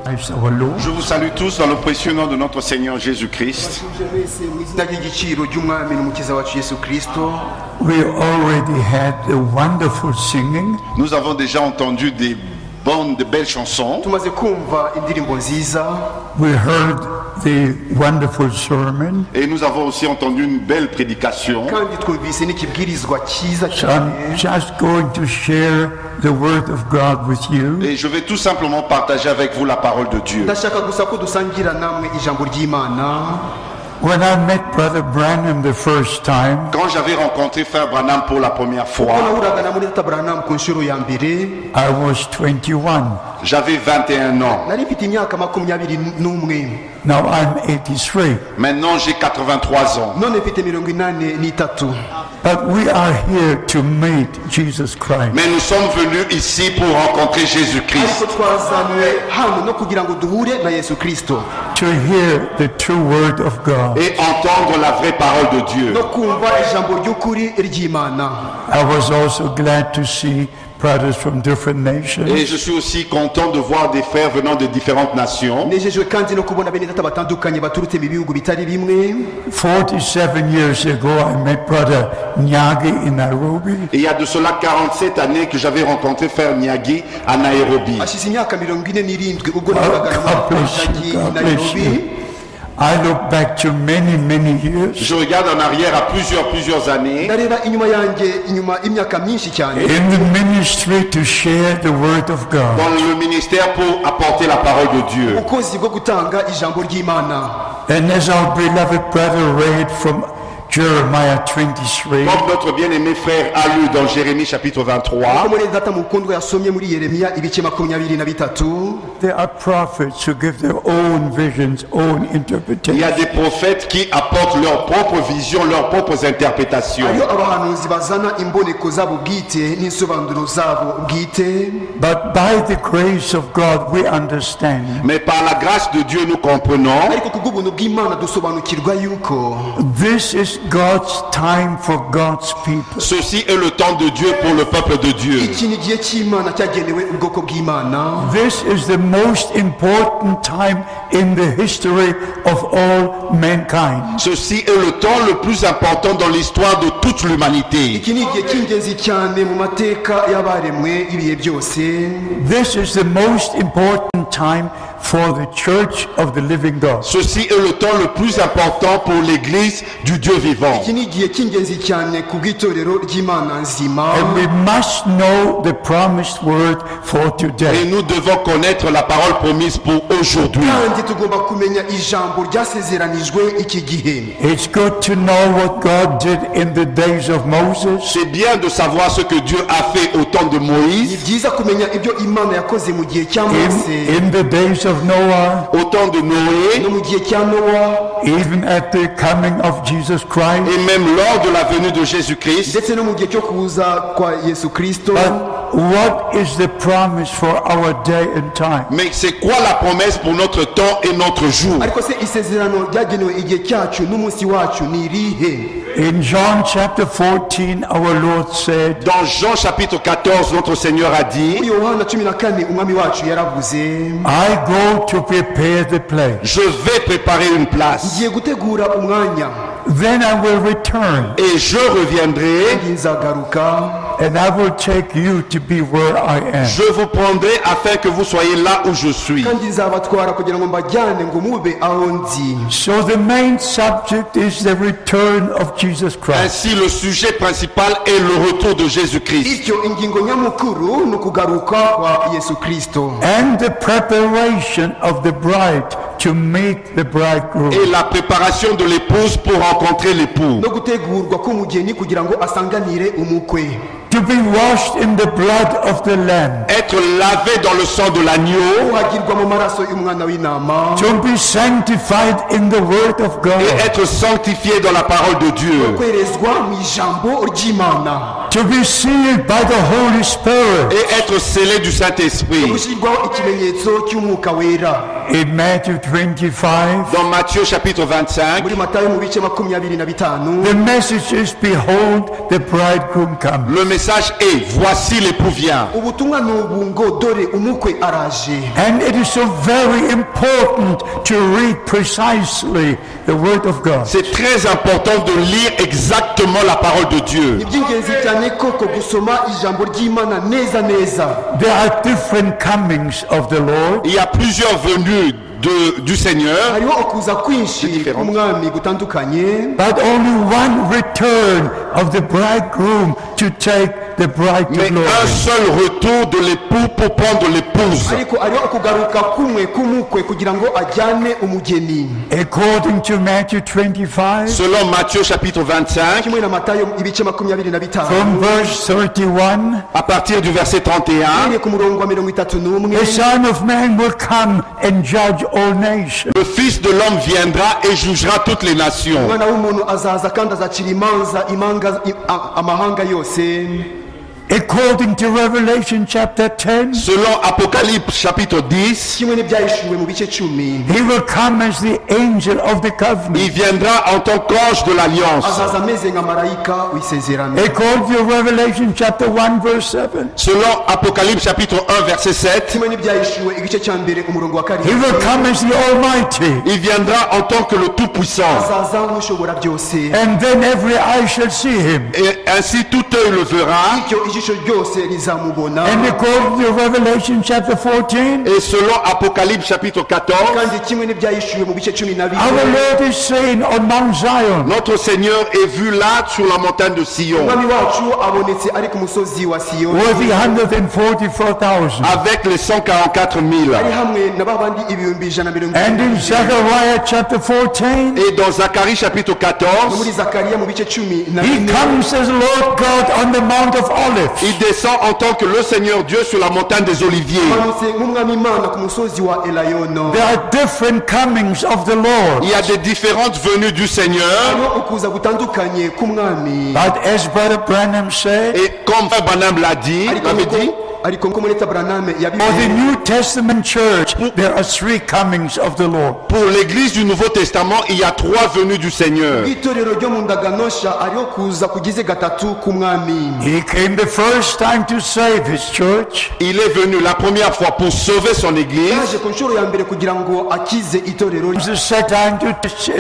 Christ our Lord. Je vous salue tous dans le précieux nom de notre Seigneur Jésus-Christ. We already had a wonderful singing. Nous avons déjà entendu de belles chansons. We heard the wonderful sermon. Et nous avons aussi entendu une belle prédication. So I'm just going to share the word of God with you. Et je vais tout simplement partager avec vous la parole de Dieu. When I met Brother Branham the first time, Quand j'avais rencontré Frère Branham pour la première fois, I was 21. j'avais 21 ans. Now I'm 83. Maintenant, j'ai 83 ans. But we are here to meet Jesus Christ. Mais nous sommes venus ici pour rencontrer Jésus-Christ. To hear the true word of God. Et entendre la vraie parole de Dieu. I was also glad to see brothers from different nations. Et je suis aussi content de voir des frères venant de différentes nations. 47 years ago, I met Brother Nyagi in Nairobi. Et il y a de cela 47 années que j'avais rencontré Frère Nyagi à Nairobi. I look back to many, many years. Je regarde en arrière à plusieurs années. In the ministry to share the word of God. Dans le ministère pour apporter la parole de Dieu. And as our beloved brother read from Jeremiah 23, Comme notre bien-aimé frère a lu dans Jérémie chapitre 23, there are prophets who give their own visions, own il y interpretations. a des prophètes qui apportent leur propre vision, leurs propres interprétations. But by the grace of God, we understand Mais par la grâce de Dieu, nous comprenons. this is God's time for God's people. Ceci est le temps de Dieu pour le peuple de Dieu. This is the most important time in the history of all mankind. Ceci est le temps le plus important dans l'histoire de toute l'humanité. This is the most important time for the church of the living God. Ceci est le temps le plus important pour l'église du Dieu vivant. And we must know the promised word for Et today. nous devons connaître la parole promise pour aujourd'hui. It's good to know what God did in the days of Moses. C'est bien de savoir ce que Dieu a fait au temps de Moïse, In the days of Noah, au temps de Noé, even at the coming of Jesus Christ. et même lors de la venue de Jésus-Christ. But what is the promise for our day and time? Mais c'est quoi la promesse pour notre temps et notre jour? In John chapter 14, our Lord said, Dans Jean chapitre 14, notre Seigneur a dit, I go to prepare the place. je vais préparer une place Then I will return et je reviendrai, and I will take you to be where I am. je vous prendrai afin que vous soyez là où je suis. So the main subject is the return of Jesus Christ. Ainsi, le sujet principal est le retour de Jésus-Christ And the preparation of the bride to meet the bridegroom. et la préparation de l'épouse pour rencontrer l'époux. To be washed in the blood of the Lamb. Être lavé dans le sang de l'agneau To be sanctified in the word of God. et être sanctifié dans la parole de Dieu. To be sealed by the Holy Spirit. Et être scellé du Saint-Esprit. In Matthew 25, Dans Matthieu chapitre 25, the message is, behold, the bridegroom comes. le message message est, voici l'époux vient. ubutumwa ni ubu ngo dore umukwe araje. And it is so very important to read precisely the Word of God. C'est très important de lire exactement la parole de Dieu. Ni by'ingenzi cyane koko gusoma ijambo ry'Imana neza neza. There are different comings of the Lord. Il y a plusieurs venues du Seigneur, hariho ukuza kwinshi k'umwami gutandukanye, but only one return of the bridegroom to take the bride to mais glory. un seul retour de l'époux pour prendre l'épouse. ariko hariho ukugaruka kumwe k'umukwe kugira ngo ajyane umugeni. According to Matthew 25, Selon Matthieu chapitre 25, kimwe na Matayo ibice 25 from verse 31, à partir du verset 31, iri ku murongo wa 31, the Son of Man will come and judge all nations. le Fils de l'homme viendra et jugera toutes les nations. umwana w'umuntu azaza kandi azacira imanza amahanga yose. According to Revelation chapter 10, Selon Apocalypse chapitre 10, kimwe n'ibyahishuwe mu bice 10, he will come as the angel of the covenant. il viendra en tant qu'ange de l'alliance. azaza ameze nka marayika w'isezerano. According to Revelation chapter 1 verse 7, Selon Apocalypse chapitre 1 verset 7, kimwe n'ibyahishuwe igice cya mbere umurongo wa he will 7, come as the Almighty. il viendra en tant que le Tout-Puissant. azaza nk'ushobora byose. And then every eye shall see him. Et ainsi tout œil le verra. Bityo ijisho ryose rizamubona. And according to Revelation chapter 14, Et selon Apocalypse chapitre 14, kandi kimwe n'ibyahishuwe mu bice 12, our Lord is saying on Mount Zion, notre Seigneur est vu là sur la montagne de Sion, umwami wacu abonetse ari ku musozi wa Siyoni, with the 144,000. avec les 144 000. ari hamwe na babandi ibihumbi 120. And in Zechariah chapter 14, Et dans Zacharie chapitre muri 14, Zakariya mu bice 14, he comes as Lord God on the Mount of Olives. il descend en tant que le Seigneur Dieu sur la montagne des Oliviers. amanutse nk'umwami Imana ku musozi wa Elayono. There are different comings of the Lord. Il y a des différentes venues du Seigneur. hariho ukuza gutandukanye k'umwami. But as Brother Branham said, Et comme Frère Branham l'avait dit, ariko nko muri Branham for the yabivuze, New Testament church, there are three comings of the Lord. pour l'église du Nouveau Testament, il y a trois venues du Seigneur. bw'itorero ryo mu ndaganosha hariho kuza kugize gatatu k'umwami. He came the first time to save his church. Il est venu la première fois pour sauver son église. yaje ku nshuro ya mbere kugira ngo akize itorero. The second time to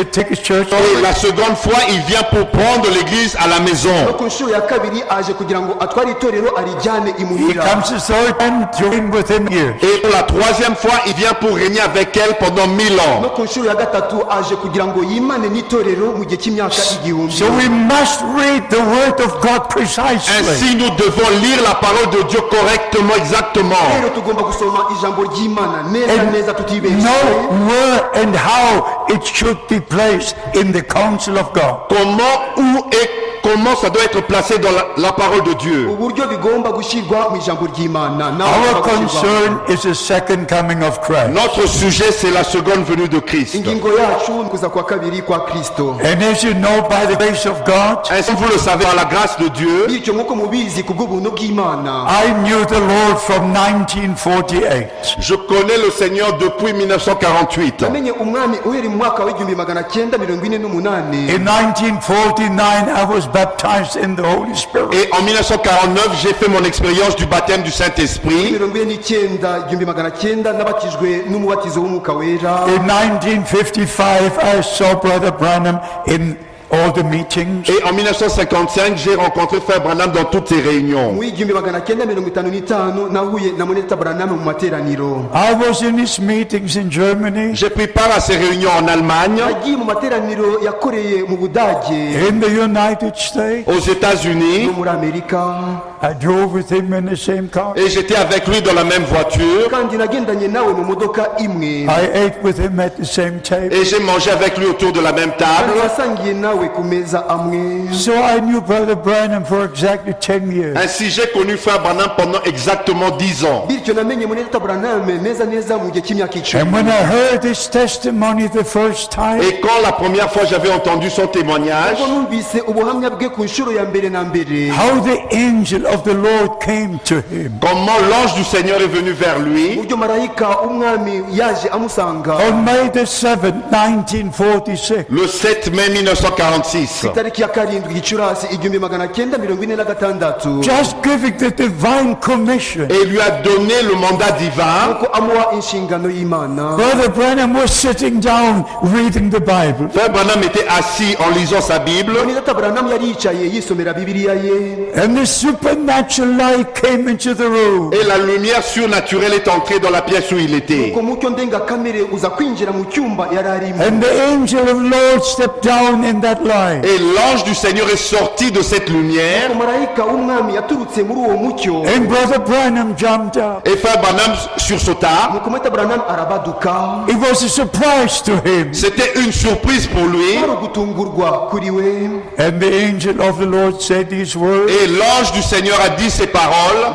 take his church. Et la seconde fois, il vient pour prendre l'église à la maison. no ku nshuro ya kabiri aje kugira ngo atware itorero arijyane He imuhira. comes the third time to reign with him years. Et pour la troisième fois, il vient pour régner avec elle pendant 1000 no ans. ku nshuro ya gatatu aje kugira ngo yimane n'itorero mu gihe cy'imyaka igihumbi. So we must read the word of God precisely. Ainsi, nous devons lire la parole de Dieu correctement, exactement. rero tugomba gusoma ijambo ry'Imana neza And neza tutibeshye. know where and how it should be placed in the counsel of God. Comment, où et comment ça doit être placé dans la parole de Dieu. uburyo bigomba gushyirwa mu ijambo ry'Imana. naho Our bigomba gushyirwa. concern is the second coming of Christ. Notre sujet, c'est la seconde venue de Christ. ingingo yacu ni kuza kwa kabiri kwa Kristo. And as you know, by the grace of God, Ainsi, vous le savez, par la grâce de Dieu, bityo nk'uko mubizi ku bw'ubuntu bw'Imana, I knew the Lord from 1948. je connais le Seigneur depuis 1948. namenye umwami uhereye mu mwaka w'1948. In 1949, I was baptized in the Holy Spirit. Et en 1949, j'ai fait mon expérience du baptême du Saint-Esprit. 1949 nabatijwe n'umubatizo w'umwuka wera. In 1955, I saw Brother Branham in all the meetings. Et en 1955, j'ai rencontré Frère Branham dans toutes ses réunions. mu 1955 nahuye na Moneta Branham mu materaniro. I was in his meetings in Germany, J'ai pris part à ces réunions en Allemagne, yagiye mu materaniro yakoreye mu Budage in the United States. aux États-Unis, no muri Amerika, I drove with him in the same car. et j'étais avec lui dans la même voiture, kandi nagendanye nawe mu modoka imwe, I ate with him at the same table. et j'ai mangé avec lui autour de la même kandi table. wasangiye nawe ku meza amwe. So I knew Brother Branham for exactly 10 years. Ainsi, j'ai connu Frère Branham pendant exactement 10 ans. bityo namenye Moneta Branham neza neza mu gihe cy'imyaka And 10. when I heard his testimony the first time, Et quand la première fois j'avais entendu son témoignage, ubwo numvise ubuhamya bwe ku nshuro ya mbere na mbere, how the angel of the Lord came to him. Comment l'ange du Seigneur est venu vers lui. uburyo marayika umwami yaje amusanga On May the 7th, 1946. Le 7 mai 1946. itariki ya karindwi gicurasi 1946 Just giving the divine commission. Et il lui a donné le mandat divin. nuko amuha inshingano y'Imana. Brother Branham was sitting down reading the Bible. Frère Branham était assis en lisant sa Bible. Dr. Branham yari yicaye yisomera Bibiliya ye, And the supernatural light came into the room. Et la lumière surnaturelle est entrée dans la pièce où il était. nuko mucyo ndengakamere uza kwinjira mu cyumba yari arimo. And the angel of the Lord stepped down in that light. Et l'ange du Seigneur est sorti de cette lumière. Nuko marayika w'umwami yaturutse muri uwo mucyo. And Brother Branham jumped up. Et frère Branham sursauta. nuko Dr. Branham arabaduka. It was a surprise to him. C'était une surprise pour lui. Hari ugutungurwa kuri we. And the angel of the Lord said these words. Et l'ange du Seigneur a dit ces paroles.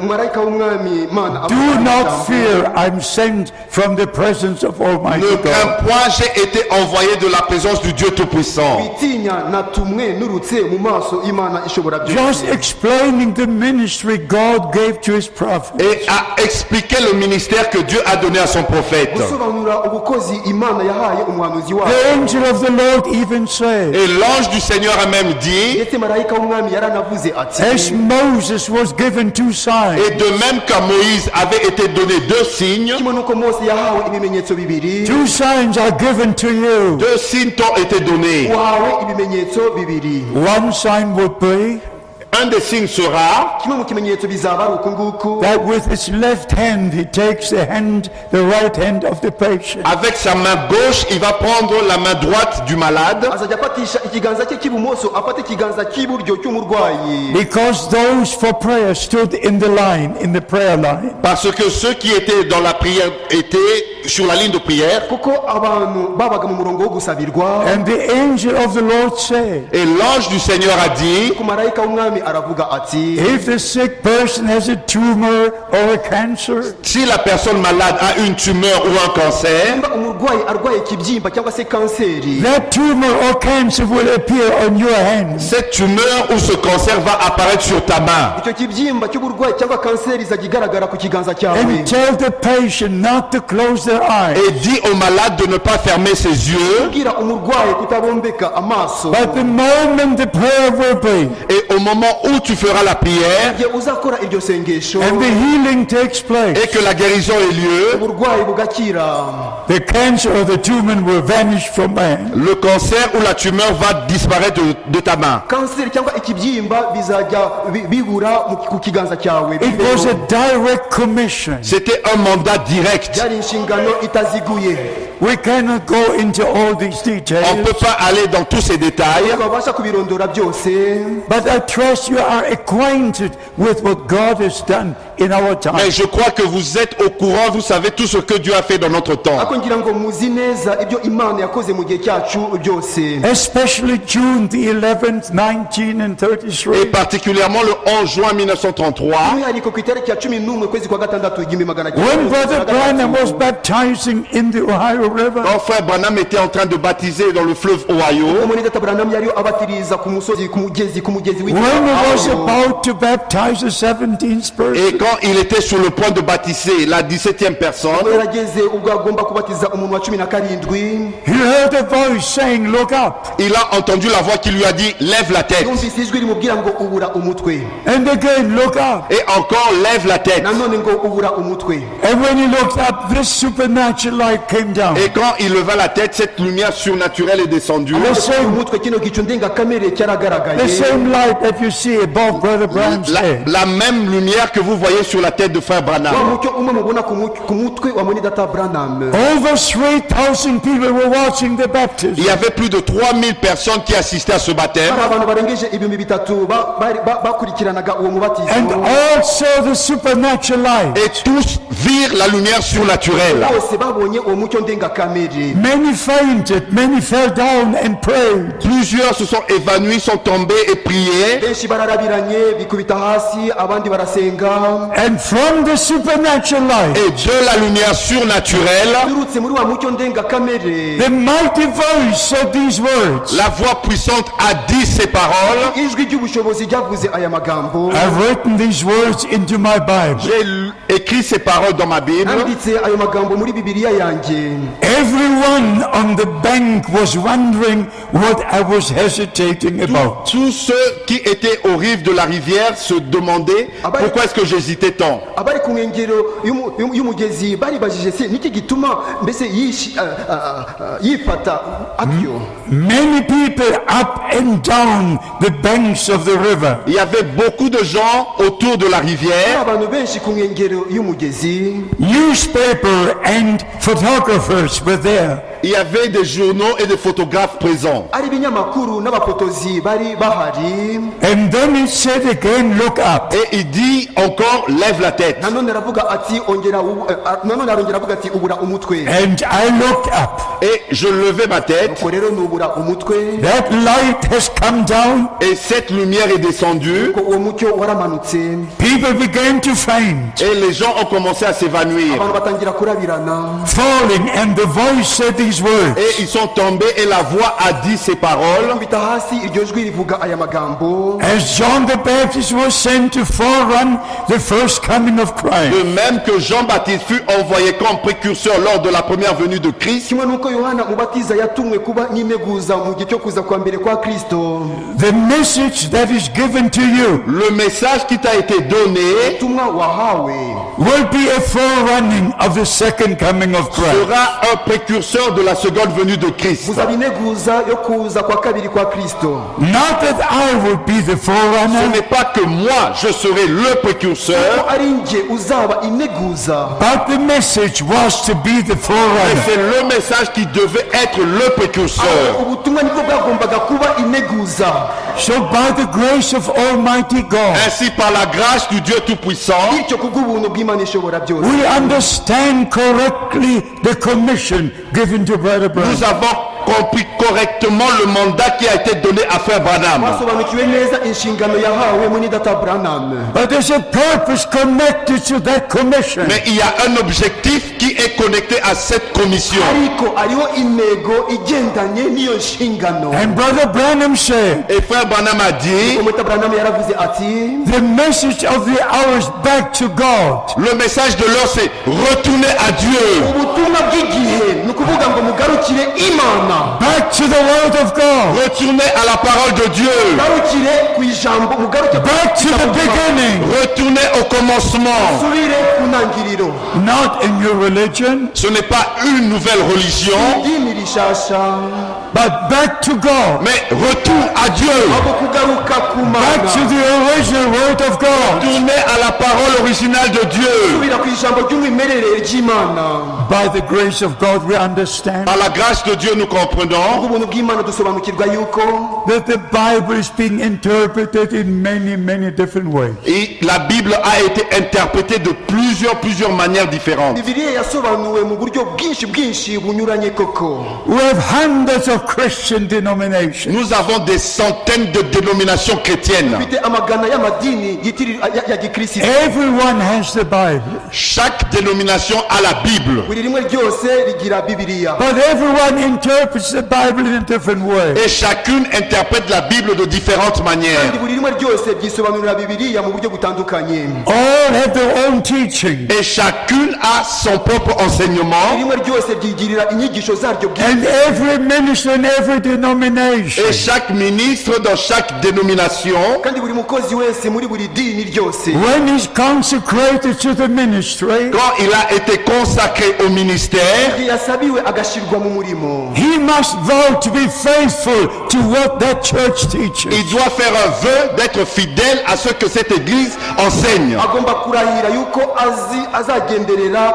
Marayika w'umwami Imana Do not fear, I'm sent from the presence of Almighty Ne God. crains point, j'ai été envoyé de la présence du Dieu Tout-Puissant. witinya natumwe nurutse mu maso Imana ishobora Just byose. explaining the ministry God gave to his prophet. Et a expliqué le ministère que Dieu a donné à son prophète. gusobanura ubukozi Imana yahaye umuhanuzi wayo. The angel of the Lord even said, Et l'ange du Seigneur a même dit, ndetse marayika w'umwami yaranavuze ati, as Moses was given 2 signs, et de même qu'à Moïse avait été donné 2 signes, kimwe nuko Mose yahawe ibimenyetso bibiri, 2 signs are given to you. 2 signes t'ont été donnés. uhawe ibimenyetso bibiri. One sign would be Un des signes sera kimwe mu kimenyetso bizaba ari uku nguku, that with his left hand he takes the right hand of the patient. avec sa main gauche, il va prendre la main droite du malade. azajya afatisha ikiganza cye cy'ibumoso afata ikiganza cy'iburyo cy'umurwayi. Because those for prayer stood in the prayer line. Parce que ceux qui étaient dans la prière étaient sur la ligne de prière. kuko abantu babaga mu murongo wo gusabirwa. And the angel of the Lord said, Et l'ange du Seigneur a dit, ku marayika w'umwami aravuga ati, if the sick person has a tumor or a cancer, si la personne malade a une tumeur ou un cancer, nimba umurwayi arwaye ikibyimba cyangwa se kanseri, that tumor or cancer will appear on your hands. cette tumeur ou ce cancer va apparaître sur ta main. icyo kibyimba cy'uburwayi cyangwa kanseri izajya igaragara ku kiganza cyawe. And tell the patient not to close their eyes. Et dit au malade de ne pas fermer ses yeux. bwira umurwayi kutabombeka amaso. But the moment the prayer will be, Et au moment où tu feras la prière igihe uzakora iryo sengesho and the healing takes place, et que la guérison ait lieu, uburwayi bugakira, the cancer or the tumor will vanish from man. le cancer ou la tumeur va disparaître de ta main. kanseri cyangwa ikibyimba bizajya bibura ku kiganza cyawe. It was a direct commission. C'était un mandat direct. byari inshingano itaziguye. We cannot go into all these On ne details, peut pas aller dans tous ces détails, babasha kubirondora byose, but I trust you are acquainted with what God has done in our time. mais je crois que vous êtes au courant, vous savez tout ce que Dieu a fait dans notre temps. ariko ngira ngo muzi neza ibyo Imana yakoze mu gihe cyacu byose. Especially June the 11th, Et 1933. particulièrement le 11 juin 1933, by'umwihariko ku itariki ya 11 kwezi kwa gatandatu igihumbi magana cyenda When mirongo Brother itandatu na Branham was gatatu. baptizing in the Ohio River, quand frère Branham était en train de baptiser dans le fleuve Ohio, umuni Dr. Branham yari abatiriza ku musozi ku mugezi when he was witwa about to baptize the 17th et person, quand il était sur le point de baptiser la 17e personne, yarageze ubwo agomba kubatiza umuntu wa 17, he heard a voice saying, look up. il a entendu la voix qui lui a dit lève la tête. yumvise ijwi rimubwira ngo ubura umutwe, And again, look up. Et encore lève la tête. nanone ngo ubura umutwe. And when he looked up, this supernatural light came down. Et quand il leva la tête, cette lumière surnaturelle est descendue. umutwe kino gicu ndengakamere The cyaragaragaye. same light that you see above Brother Branham's head. La même lumière que vous voyez sur la tête de frère wa Branham. mucyo umwe mubona ku mutwe wa muni Dr. Branham. Over 3,000 people were watching the Il baptism. y avait plus de 3000 personnes qui assistaient à ce baptême. hari abantu barengeje ibihumbi bitatu bakurikiranaga uwo mubatizo, And all saw the supernatural light. Et tous virent la lumière surnaturelle. bose babonye uwo mucyo ndengakamere. Many fainted, many fell down and prayed. Plusieurs se sont évanouis, sont tombés et priaient. benshi bararabiranye bikubita hasi, abandi barasenga. And from the supernatural light, et de la lumière surnaturelle, turutse muri wa mucyo ndengakamere, the mighty voice of these words, la voix puissante a dit ces paroles. ijwi ry'ubushobozi ryavuze aya magambo. I've written these words into my Bible. J'ai écrit ces paroles dans ma Bible. Nanditse ayo magambo muri Bibiliya yanjye. Everyone on the bank was wondering what I was hesitating about. Tous ceux qui étaient aux rives de la rivière se demandaient pourquoi est-ce que j'hésitais tant. Abari ku nkengero y'umugezi baribajije se niki gituma mbese yifata atyo. Many people up and down the banks of the river. Il y avait beaucoup de gens autour de la rivière. Abantu benshi ku nkengero y'umugezi. Newspaper and photographers were there. Il y avait des journaux et des photographes présents. Ari binyamakuru n'abafotozi bari bahari. And then it said again, look up. Et il dit encore, lève la tête. Nanone aravuga ati nanone arongera avuga ati ubura umutwe. And I looked up. Et je levais ma tête. Nuko rero nubura umutwe. That light has come down. Et cette lumière est descendue. Nuko uwo mucyo waramanutse. People began to faint. Et les gens ont commencé à s'évanouir. Abantu batangira kurabirana. Falling, and the voice said these words. Et ils sont tombés et la voix a dit ces paroles. Kubita hasi iryo jwi rivuga aya magambo. As John the Baptist was sent to forerun the first coming of Christ. De même que Jean-Baptiste fut envoyé comme précurseur lors de la première venue de Christ. Kimwe nuko Yohana umubatiza yatumwe kuba n'integuza mu gihe cyo kuza kwa mbere kwa Kristo. The message that is given to you Le message qui t'a été donné Ubutumwa wahawe will be a forerunning of the second coming of Christ. sera un précurseur de la seconde venue de Christ. buzaba integuza yo kuza kwa kabiri kwa Kristo. Not that I will be the Ce forerunner, n'est pas que moi je serai le précurseur, Ko ari nje uzaba integuza. but the message was to be the mais forerunner. c'est le message qui devait être le précurseur. Ubutumwa nibwo bwagombaga kuba integuza. So by the grace of Almighty God, Ainsi, par la grâce du Dieu Tout-Puissant, Bityo kubw'ubuntu bw'Imana ishobora byose. we understand correctly the commission given to Brother Branham. nous avons compris correctement le mandat qui a été donné à Frère Branham. Twasobanukiwe neza inshingano yahawe muri Data Branham. But there's a purpose connected to that commission. Mais il y a un objectif qui est connecté à cette commission. Ariko ariho intego igendanye n'iyo nshingano. And Brother Branham said, Et Frère Branham a dit, Data Branham yaravuze ati the message of the hour is back to God. le message de l'heure c'est retourner à Dieu. ubutumwa bw'igihe ni ukuvuga ngo mugarukire Imana. Back to the word of God. Retourner à la parole de Dieu. Mugarukire ku ijambo, mugaruke Back to the beginning. Retourner au commencement. musubire ku ntangiriro. Not in your religion, Ce n'est pas une nouvelle religion, Idini rishasha, but back to God. mais retour à Dieu. ahubwo kugaruka ku Back to Mana. the original word of God. Retourner à la parole originale de Dieu. Subira ku ijambo ry'umwimerere ry'Imana. By the grace of God, we understand Par la grâce de Dieu, nous comprenons Ubuntu bw'Imana dusobanukirwa yuko that the Bible is being interpreted in many, many different ways. et la Bible a été interprétée de plusieurs manières différentes. Bibiliya yasobanuwe mu buryo bwinshi bunyuranye koko. We have hundreds of Christian denominations. Nous avons des centaines de dénominations chrétiennes. Bifite amagana y'amadini ya gikristo. Everyone has the Bible, Chaque dénomination a la Bible. Buri rimwe ryose rigira Bibiliya. but everyone interprets the Bible in a different way. Et chacune interprète la Bible de différentes manières. Kandi buri rimwe ryose ryisobanurira Bibiliya mu buryo butandukanye. All have their own teaching. Et chacune a son propre Buri enseignement. rimwe ryose ryigirira inyigisho zaryo And bwite. every minister in every denomination Et chaque ministre dans chaque dénomination, Kandi buri mukozi wese muri buri dini ryose, when he's consecrated to the ministry, quand il a été consacré au ministère, igihe yasabiwe agashyirwa mu murimo, he must vow to be faithful to what that church teaches. il doit faire un vœu d'être fidèle à ce que cette église enseigne. agomba kurahira yuko azagenderera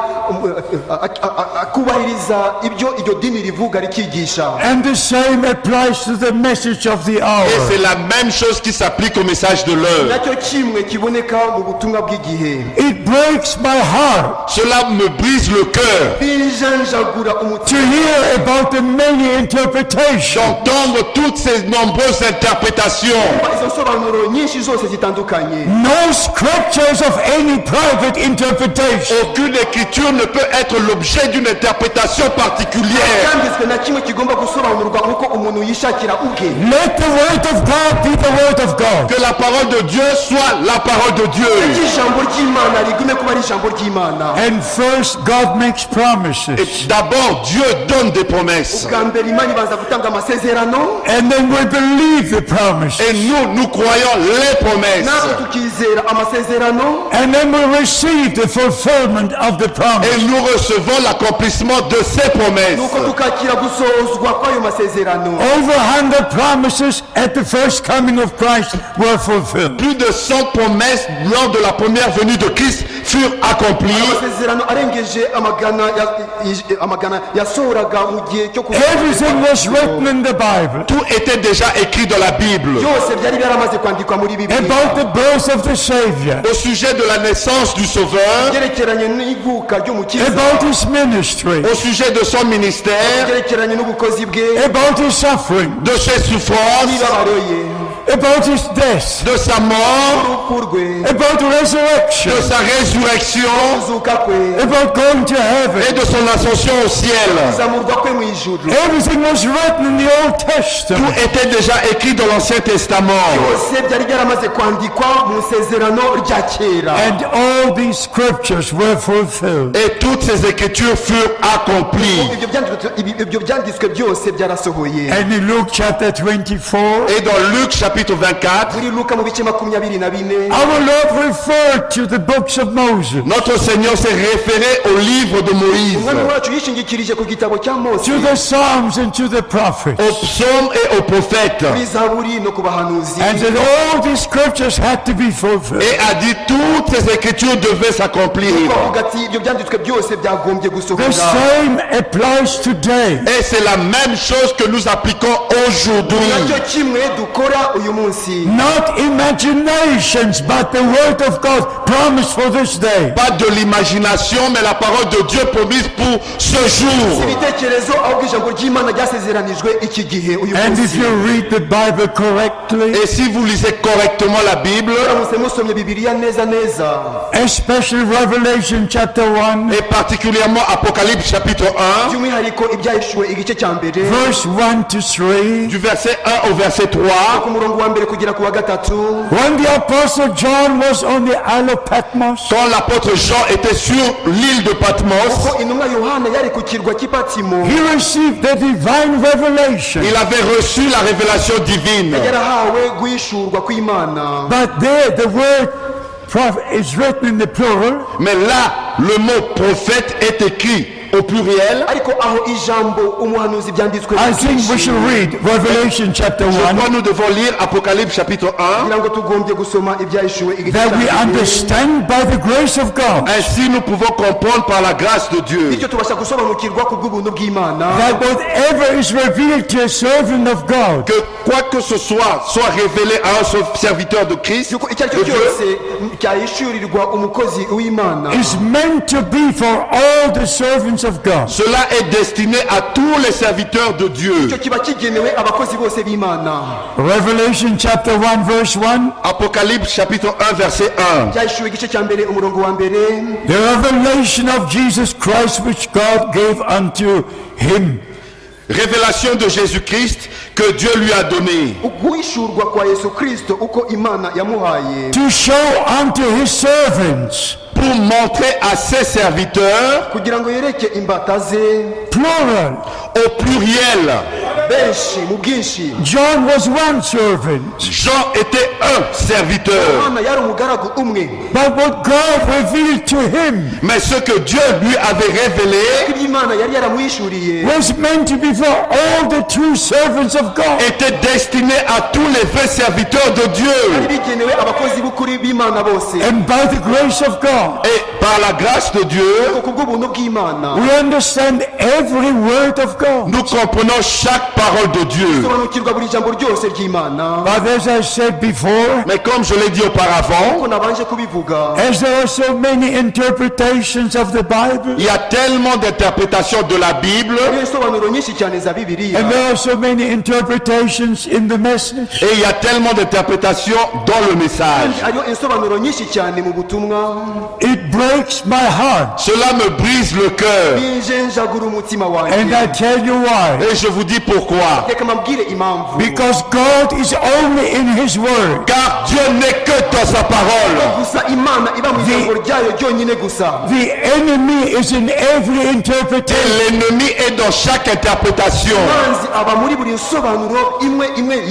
akubahiriza ibyo iryo dini rivuga rikigisha. And the same applies to the message of the hour. Et c'est la même chose qui s'applique au message de l'heure. Nacyo kimwe kiboneka mu butumwa bw'igihe. It breaks my heart Cela me brise le cœur n'ibijanjagura to umutima hear about the many interpretations. d'entendre toutes ces nombreuses interprétations. izo nsobanuro nyinshi zose zitandukanye. No scriptures of any private interpretation. Aucune écriture ne peut être l'objet d'une interprétation particulière. cyanditswe na kimwe kigomba gusobanurwa uko umuntu yishakira ubwe. Let the word of God be the word of God. Que la parole de Dieu soit la parole de Dieu. ijambo ry'imana rigume kuba ari ijambo ry'imana. And first, God makes promises. Et d'abord, Dieu donne des promesses. ubwa mbere imana ibanza gutanga amasezerano, And then we believe the promises. Et nous croyons les promesses. natwe tukizera amasezerano, And then we receive the fulfillment of the promise. Et nous recevons l'accomplissement de ces promesses. nuko tukakira gusozwa kw'ayo masezerano. Over 100 promises at the first coming of Christ were fulfilled. Plus de 100 promesses lors de la première venue de Christ furent accomplies. amasezerano arengeje amagana yasohoraga mu gihe cyo Everything was written in the Bible Tout était déjà écrit dans la Bible. byose byari byaramaze kwandikwa muri bibiliya about the birth of the Savior, Au sujet de la naissance du Sauveur, byerekeranye n'ivuka ry'umukiza, about his ministry, au sujet de son ministère, byerekeranye n'ubukozi bwe, about his suffering, de ses souffrances, n'imibabaro ye, about his death, de sa mort, urupfu rwe, about resurrection, de sa résurrection kuzuka kwe, about going to heaven. et de son ascension au ciel. kuzamurwa kwe mu ijuru. Everything was written in the Old Tout Testament. était déjà écrit dans l'Ancien Testament. byose byari byaramaze kwandikwa mu isezerano rya kera. And all these scriptures were fulfilled. Et toutes ces écritures furent accomplies. ibyo byanditswe byose byarasohoye. And in Luke chapter 24, Et dans Luc chapitre 24, muri luka mu bice 24, our Lord referred to the books of Moses, notre Seigneur s'est référé au livre de Moïse, umwami wacu yishingikirije ku gitabo cya mose, to the Psalms and to the prophets. aux psaumes et aux prophètes. kuri zaburi no ku bahanuzi, And that all these scriptures had to be fulfilled. Et a dit toutes ces écritures devaient s'accomplir. bavuga ati ibyo byanditswe byose byagombye gusohora. The same applies today. Et c'est la même chose que nous appliquons aujourd'hui. nacyo kimwe dukora uyu munsi. Not imaginations, but the word of God promised for this day. Pas de l'imagination, mais la parole de Dieu promise pour ce jour. ibitekerezo ahubwo ijambo ry'imana ryasezeranijwe iki gihe uyu And if munsi. you read the Bible correctly, Et si vous lisez correctement la Bible, muramutse musomye bibiliya neza neza, especially Revelation chapter 1, et particulièrement Apocalypse chapitre 1, by'umwihariko ibyahishuwe igice cya mbere verse 1 to 3, du verset 1 au verset 3, ku murongo wa mbere kugera ku wa gatatu, when the Apostle John was on the Isle of Patmos, quand l'apôtre Jean était sur l'île de Patmos, ko intumwa yohana yari ku kirwa cy'ipatimo, he received the divine revelation. il avait reçu la révélation divine. yarahawe guhishurwa kw'imana. But there, the word prophet is written in the plural, Mais là, le mot prophète est écrit au pluriel. ariko aho ijambo umuhanuzi byanditswe I think we should read Revelation chapter Je 1, crois que nous devons lire Apocalypse chapitre 1. kugira ngo tugombye gusoma ibyahishuwe igice that cya we mbere, understand by the grace of God Ainsi, nous pouvons comprendre par la grâce de Dieu bityo tubasha gusobanukirwa ku bw'ubuntu bw'imana, that whatever is revealed to a servant of God que quoi que ce soit révélé à un serviteur de Christ, yuko icyo ari de cyo Dieu, cyose cyahishurirwa umukozi w'imana, is meant to be for all the servants of God. cela est destiné à tous les serviteurs de Dieu. icyo kiba kigenewe abakozi bose b'imana. Revelation chapter 1 verse 1, Apocalypse chapitre 1 verset 1. byahishuwe igice cya mbere umurongo wa mbere, the revelation of Jesus Christ which God gave unto him Révélation de Jésus-Christ que Dieu lui a donné guhishurwa kwa yesu kristo uko imana yamuhaye, to show unto his servants, pour montrer à ses serviteurs, kugira ngo yereke imbata ze, plural. au pluriel. benshi mu bwinshi. John was one servant, Jean était un serviteur. yohana yari umugaragu umwe, but what God revealed to him Mais ce que Dieu lui avait révélé ibyo imana yari yaramuhishuriye was meant to be for all the true servants of God. était destiné à tous les vrais serviteurs de Dieu. bigenewe abakozi b'ukuri b'imana bose. And by the grace of God, Et par la grâce de Dieu, ku bw'ubuntu bw'imana we understand every word of God. nous comprenons chaque parole de Dieu. sobanukirwa buri jambo ryose ry'Imana. But as I said before, Mais comme je l'ai dit auparavant, Ko nabanje kubivuga, as there are so many interpretations of the Bible, il y a tellement d'interprétations de la Bible hariho insobanuro nyinshi cyane za Bibiliya, and there are so many interpretations in the message, et il y a tellement d'interprétations dans le message. hariho insobanuro nyinshi cyane mu butumwa. it breaks my heart. Cela me brise le cœur. Binjenjagura umutima And wanjye. I tell you why. Et je vous dis pourquoi. Reka mbabwire impamvu. Because God is only in His Word. Car Dieu n'est que dans sa parole. Gusa Imana iba mu ijambo ryayo ryonyine gusa. The enemy is in every Et interpretation. l'ennemi est dans chaque interprétation. Manzi aba muri buri nsobanuro imwe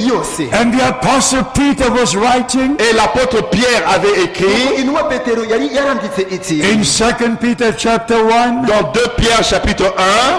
yose. And the Apostle Peter was writing Et l'apôtre Pierre avait écrit Intumwa Petero yari yaranditse iti in 2 Peter chapter 1, dans 2 Pierre chapitre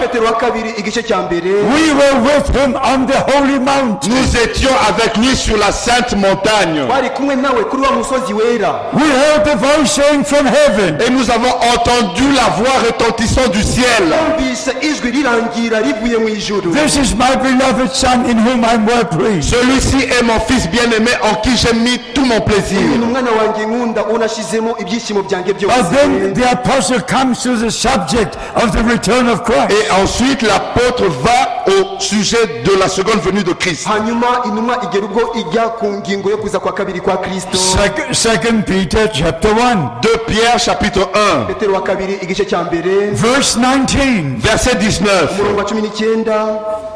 1, Petero wa kabiri igice cya mbere, we were with him on the holy mountain. nous étions avec lui sur la sainte montagne. bari kumwe nawe kuri wa musozi wera. We heard the voice saying from heaven, Et nous avons entendu la voix retentissant du ciel. Twumvise ijwi rirangira rivuye mu ijuru. this is my beloved Son in whom I'm well pleased. Celui-ci est mon fils bien-aimé en qui j'ai mis tout mon plaisir. Uyu ni umwana wanjye nkunda unashizemo ibyishimo byanjye But then byose. the apostle comes to the subject of the return of Christ. Et ensuite, l'apôtre va au sujet de la seconde venue de Christ. Hanyuma intumwa igera ubwo ijya ku ngingo yo kuza kwa kabiri kwa Kristo. Second Peter chapter 1, 2 Pierre chapitre 1, Petero wa kabiri igice cya mbere verse 19. verset 19. umurongo wa 19.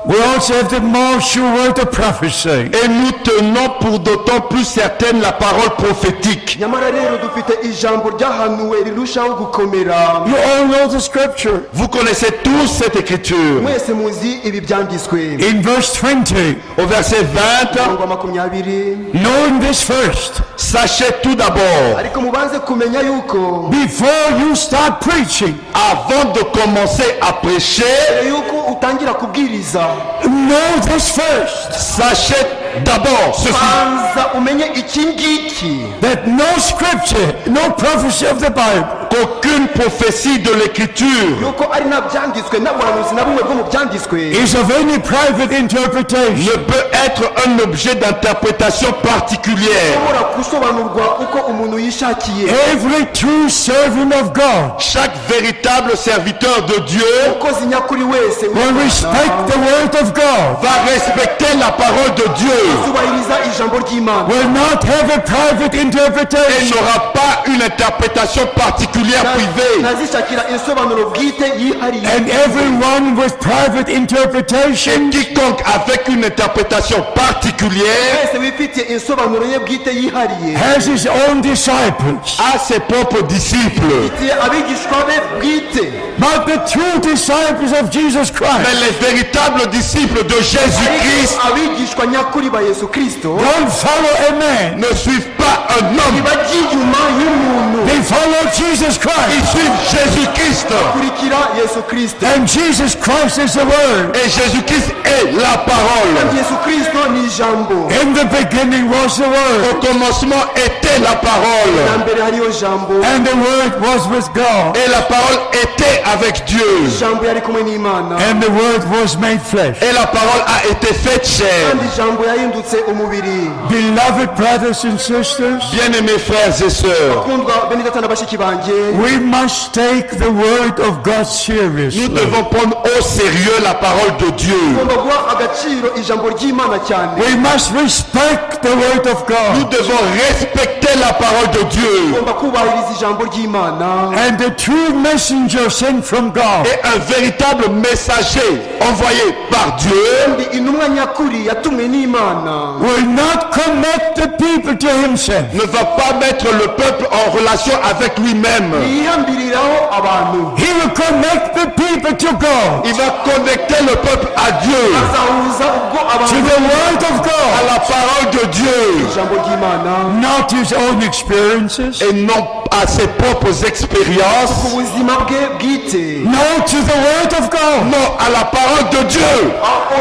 We also have the more sure word of prophecy. Et nous tenons pour d'autant plus certaine la parole prophétique. Nyamara rero dufite ijambo ryahanuwe rirushaho gukomera. You all know the scripture. Vous connaissez tous cette écriture. Mwese muzi ibi byanditswe. In verse 20, Au verset 20, Umurongo wa 20. knowing this first, sachez tout d'abord, Ariko mubanze kumenya yuko before you start preaching, avant de commencer à prêcher, mbere yuko utangira kubwiriza, know this first, sachez d'abord ceci, banza umenye iki ngiki, that no scripture, no prophecy of the Bible qu'aucune prophétie de l'écriture yuko ari nta byanditswe n'abahanuzi na bumwe bwo mu byanditswe is of any private interpretation. ne peut être un objet d'interprétation particulière. ushobora gusobanurwa uko umuntu yishakiye. Every true servant of God Chaque véritable serviteur de Dieu umukozi nyakuri wese will respect the word of God, va respecter la parole de Dieu zubahiriza ijambo ry'Imana, will not have a private et interpretation. n'aura pas une interprétation particulière privée. ntazishakira insobanuro bwite yihariye. And everyone with private Et interpretation quiconque avec une interprétation particulière wese wifitiye insobanuro ye bwite yihariye has his own disciples. a ses propres disciples. ifitiye abigishwa be bwite. But the true disciples of Jesus Mais Christ les véritables disciples de Jésus-Christ Ariko abigishwa nyakuri ba Yesu Kristo don't follow a man, ne suivent pas un homme, ntibajya inyuma y'umuntu, they follow Jesus ils Christ. suivent Jésus-Christ. kurikira Yesu Kristo. And Jesus Christ is the Word. Et Jésus-Christ est la parole. Yesu Kristo ni ijambo. In the beginning was the Word, Au commencement était la parole. Na mbere hariyo jambo, and the Word was with God, Et la parole était avec Dieu. jambo yari kumwe n'Imana, and the Word was made flesh. Et la parole a été faite chair. kandi jambo yahindutse umubiri. Beloved brothers and sisters, Bien-aimés frères et sœurs, Kundwa bene data na bashiki banjye, we must take the Word of God nous seriously. devons prendre au sérieux la parole de Dieu. tugomba guha agaciro ijambo ry'Imana cyane. We must respect the Word of Nous God. devons respecter la parole de Dieu. Tugomba kubahiriza ijambo ry'Imana. And the true messenger sent from God Et un véritable messager envoyé par Dieu Kandi intumwa nyakuri yatumwe n'Imana will not connect the people to himself. ne va pas mettre le peuple en relation avec lui-même. yihambiriraho abantu, He will connect the people to God, Il va connecter le peuple à Dieu, azahuza ubwo to abantu the Word of à God. la parole de Dieu. ijambo ry'Imana, not his own experiences, et non à ses propres expériences, ku buzima bwe bwite, no, to the Word of God. non à la parole de Dieu.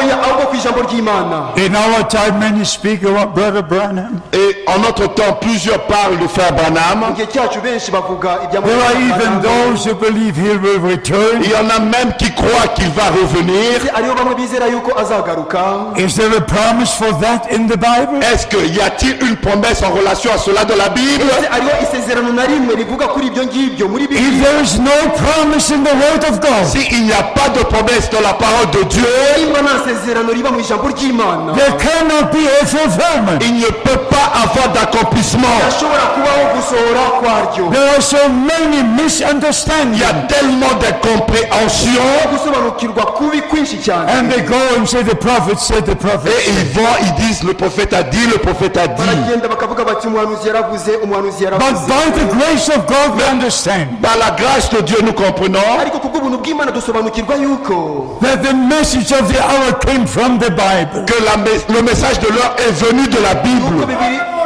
oya ahubwo ku ijambo ry'Imana. In our time, many speak about Brother Branham. Et en notre temps, plusieurs parlent de Frère Mu Branham. gihe cyacu benshi bavuga ibya There are even those who believe he will return. Il y en a même qui croient qu'il va revenir. hariho bamwe bizera yuko azagaruka. Is there a promise for that in the Bible? Est-ce qu'il y a-t-il une promesse en relation à cela dans la Bible? Ese hariho isezerano na rimwe rivuga kuri ibyo ngibyo muri If Bibiliya? there is no promise in the Word of God, S'il n'y a pas de promesse dans la parole de Dieu, Nimba nta sezerano riba mu ijambo ry'Imana, there cannot be a fulfillment. il ne peut pas avoir d'accomplissement. hashobora kubaho gusohora kwaryo. There are so many Il misunderstandings. y a tellement d'incompréhension gusobanukirwa kubi kwinshi cyane. And they go and say the prophet said, the prophet et said. ils vont, ils disent le prophète a dit, le prophète a dit. baragenda bakavuga bati umuhanuzi yaravuze, umuhanuzi But yaravuze. by the grace of God we understand Par la grâce de Dieu, nous comprenons Ariko kubw'ubuntu bw'Imana dusobanukirwa yuko that the message of the hour came from the Bible. que le message de l'heure est venu de la Bible.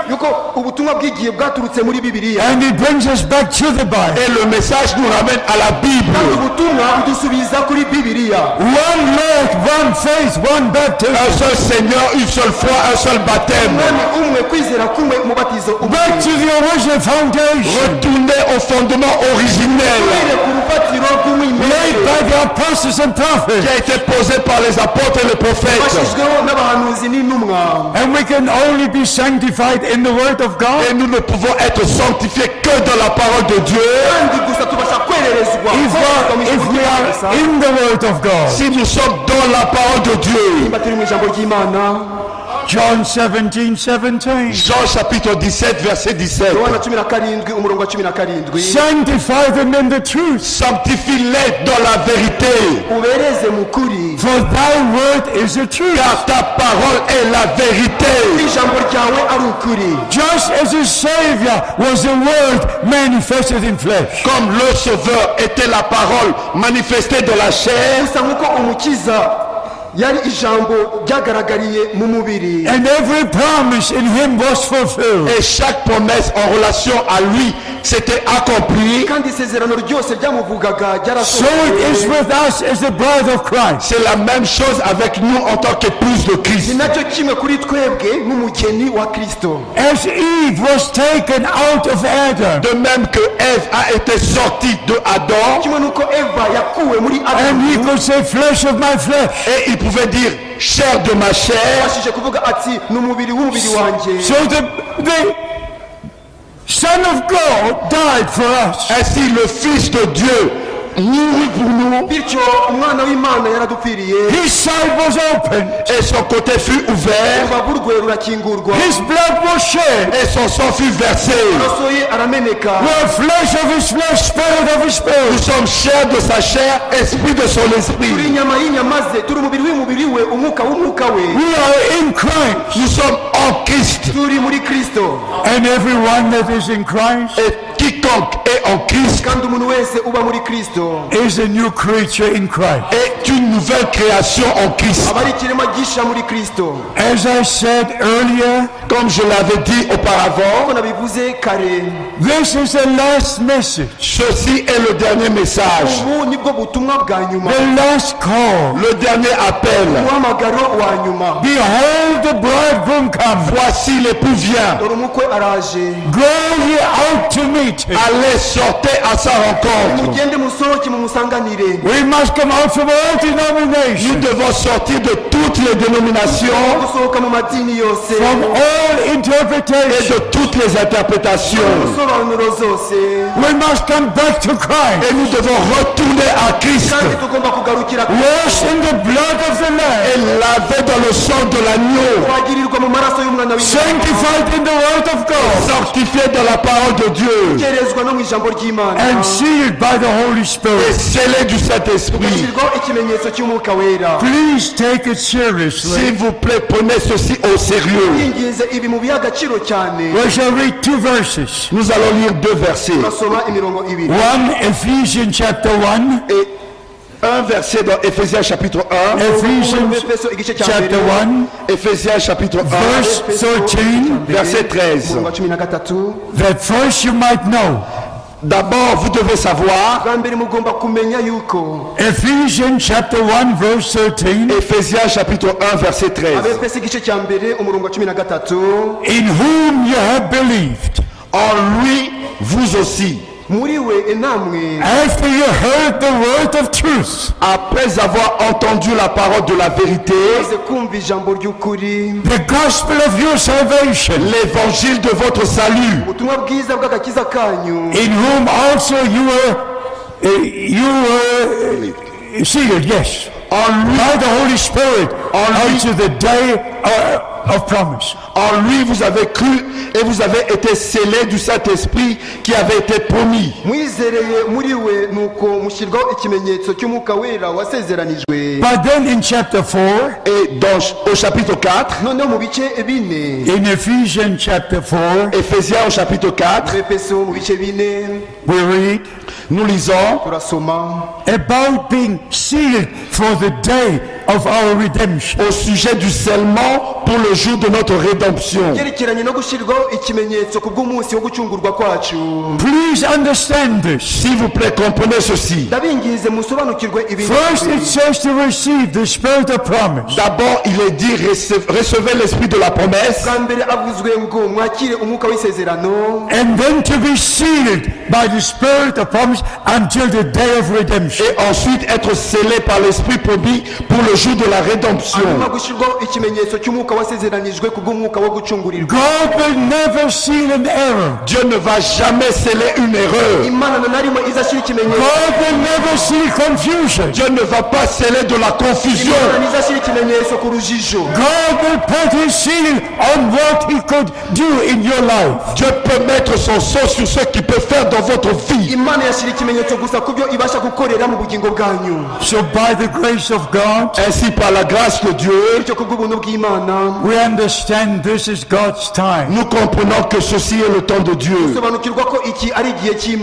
yuko ubutumwa bw'igihe bwaturutse muri Bibiliya. And it brings us back to the Bible. Et le message nous ramène à la Bible. Kandi ubutumwa budusubiza kuri Bibiliya. One Lord, one faith, one baptism. Un seul Seigneur, une seule foi, un seul baptême. Umwami umwe, kwizera kumwe, umubatizo umwe. Back to the original foundation Retournez au fondement originel Turire ku rufatiro laid rw'umwimerere by the apostles and qui prophets. a été posé par les apôtres et les prophètes. bashyizweho n'abahanuzi n'intumwa. And we can only be sanctified in the Word of God Et nous ne pouvons être sanctifiés que dans la parole de Dieu. kandi gusa tubasha kwererezwa if we are in the Word of God. Si nous sommes dans la parole de Dieu. nimba turi mu ijambo ry'Imana. John 17:17. Jean chapitre 17, verset 17. Yohana 17 umurongo wa 17. Sanctify them in the truth, Sanctifie-les dans la vérité. ubereze mu kuri, for thy word is the truth. Car ta parole est la vérité. ijambo ryawe ari ukuri. Just as the Savior was the Word manifested in flesh. Comme le Sauveur était la parole manifestée dans la chair. gusa nk'uko umukiza yari ijambo ryagaragariye mu mubiri, And every promise in him was fulfilled. Et chaque promesse en relation à lui s'était accomplie. kandi isezerano ryose ryamuvugaga So it is ryarasohoye. with us as the bride of Christ. C'est la même chose avec nous en tant qu'épouse de ni Christ. nacyo kimwe kuri twebwe nk'umugeni wa Kristo. As Eve was taken out of Adam, De même que Ève a été sortie de Adam. kimwe n'uko Eva yakuwe muri and he Adamu, could say, flesh of my flesh. Et il pouvait dire chair de ma chair. yabashije kuvuga ati ni umubiri w'umubiri wanjye. So the Son of God died for us. Ainsi le Fils de Dieu mourut pour nous. bityo umwana w'Imana yaradupfiriye, His side was open. Et son côté fut ouvert. urubavu rwe rurakingurwa, His blood was shed. Et son sang fut versé. amaraso ye arameneka. We're flesh of his flesh, spirit of his Nous spirit. sommes chair de sa chair, esprit de son turi esprit. inyama y'inyama ze, turi umubiri w'umubiri we, umwuka w'umwuka we. We are in Christ. Nous sommes en Christ. turi muri Kristo, And everyone that is in Christ Et quiconque est en Christ kandi umuntu wese uba muri Kristo is a new creature in Christ. est une nouvelle création en Christ. aba ari ikiremwa gisha muri Kristo. As I said earlier, Comme je l'avais dit auparavant, uko nabivuze kare, this is the last message, ceci est le dernier message, ubu nibwo butumwa bwa nyuma, the last call. le dernier appel. umuhamagaro wa nyuma. Behold, the bridegroom comes. Voici l'époux vient. dore umukwe araje, Go ye out to meet him. Allez, sortez à sa rencontre. mugende musohoke mumusanganire. We must come out from all Nous denominations, devons sortir de toutes les dénominations gusohoka mu madini yose, from all et interpretations. de toutes les interprétations. insobanuro zose, We must come back to Christ, Et nous devons retourner à Christ kandi tugomba kugarukira washed in the blood of the et Lamb, laver dans le sang de l'agneau, kwagirirwa mu maraso y'umwana w'Imana, sanctified in the word of God, sanctifié dans la parole de Dieu kerezwa no mu ijambo ry'Imana, and sealed by the Holy et Spirit. scellé du Saint-Esprit. gashyirwaho ikimenyetso cy'umwuka wera. Please take it seriously. S'il vous plaît, prenez ceci au sérieux. yinginze ibi mu biha agaciro cyane. We shall read two verses. Nous allons lire deux versets. turasoma imirongo ibiri. One, Ephesians chapter 1, E- un verset dans Éphésiens chapitre 1. Ephesians chapter 1, Éphésiens chapitre 1, verse 13, verset 13. that first you might know. D'abord, vous devez savoir, Ephesians chapter 1, verse 13, Éphésiens chapitre 1, verset 13. in whom you have believed. En lui, vous aussi, After you heard the word of truth, après avoir entendu la parole de la vérité, the gospel of your salvation, l'évangile de votre salut, in whom also you were sealed, yes, by the Holy Spirit unto the day of promise. en lui vous avez cru et vous avez été scellés du Saint-Esprit qui avait été promis. But then in chapter 4, Et au chapitre 4, in Ephesians chapter 4, Éphésiens au chapitre 4, we read nous lisons about being sealed for the day of our redemption. au sujet du scellement pour le jour de notre rédemption. Please understand this. S'il vous plaît, comprenez ceci. First it says to receive the spirit of promise. D'abord, il est dit recevez l'esprit de la promesse. And then to be sealed by the spirit of promise until the day of redemption. Et ensuite être scellé par l'esprit promis pour le jour de la rédemption. God will never seal an error. Dieu ne va jamais sceller une erreur. God will never seal confusion. Dieu ne va pas sceller de la confusion. God will put his seal on what he could do in your life. Dieu peut mettre son sceau sur ce qu'il peut faire dans votre vie. So by the grace of God, Ainsi, par la grâce de Dieu, we understand this is God's time. nous comprenons que ceci est le temps de Dieu.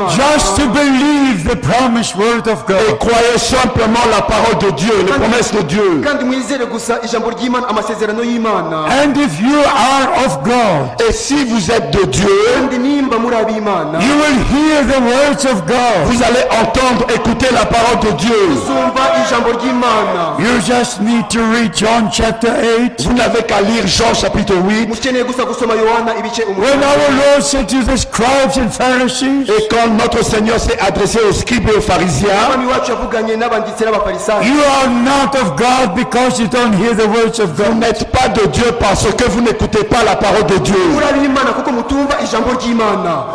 Just to believe the promised word of Et God. croyez simplement la parole de Dieu, les promesses de Dieu. And if you are of God, Et si vous êtes de Dieu, you will hear the words of God. vous allez entendre, écouter la parole de Dieu. You just need to read John chapter 8. Vous n'avez qu'à lire Jean chapitre 8. When our Lord said to the scribes and Pharisees, Et quand notre Seigneur s'est adressé aux scribes et aux pharisiens, you are not of God because you don't hear the words of vous God. n'êtes pas de Dieu parce que vous n'écoutez pas la parole de Dieu.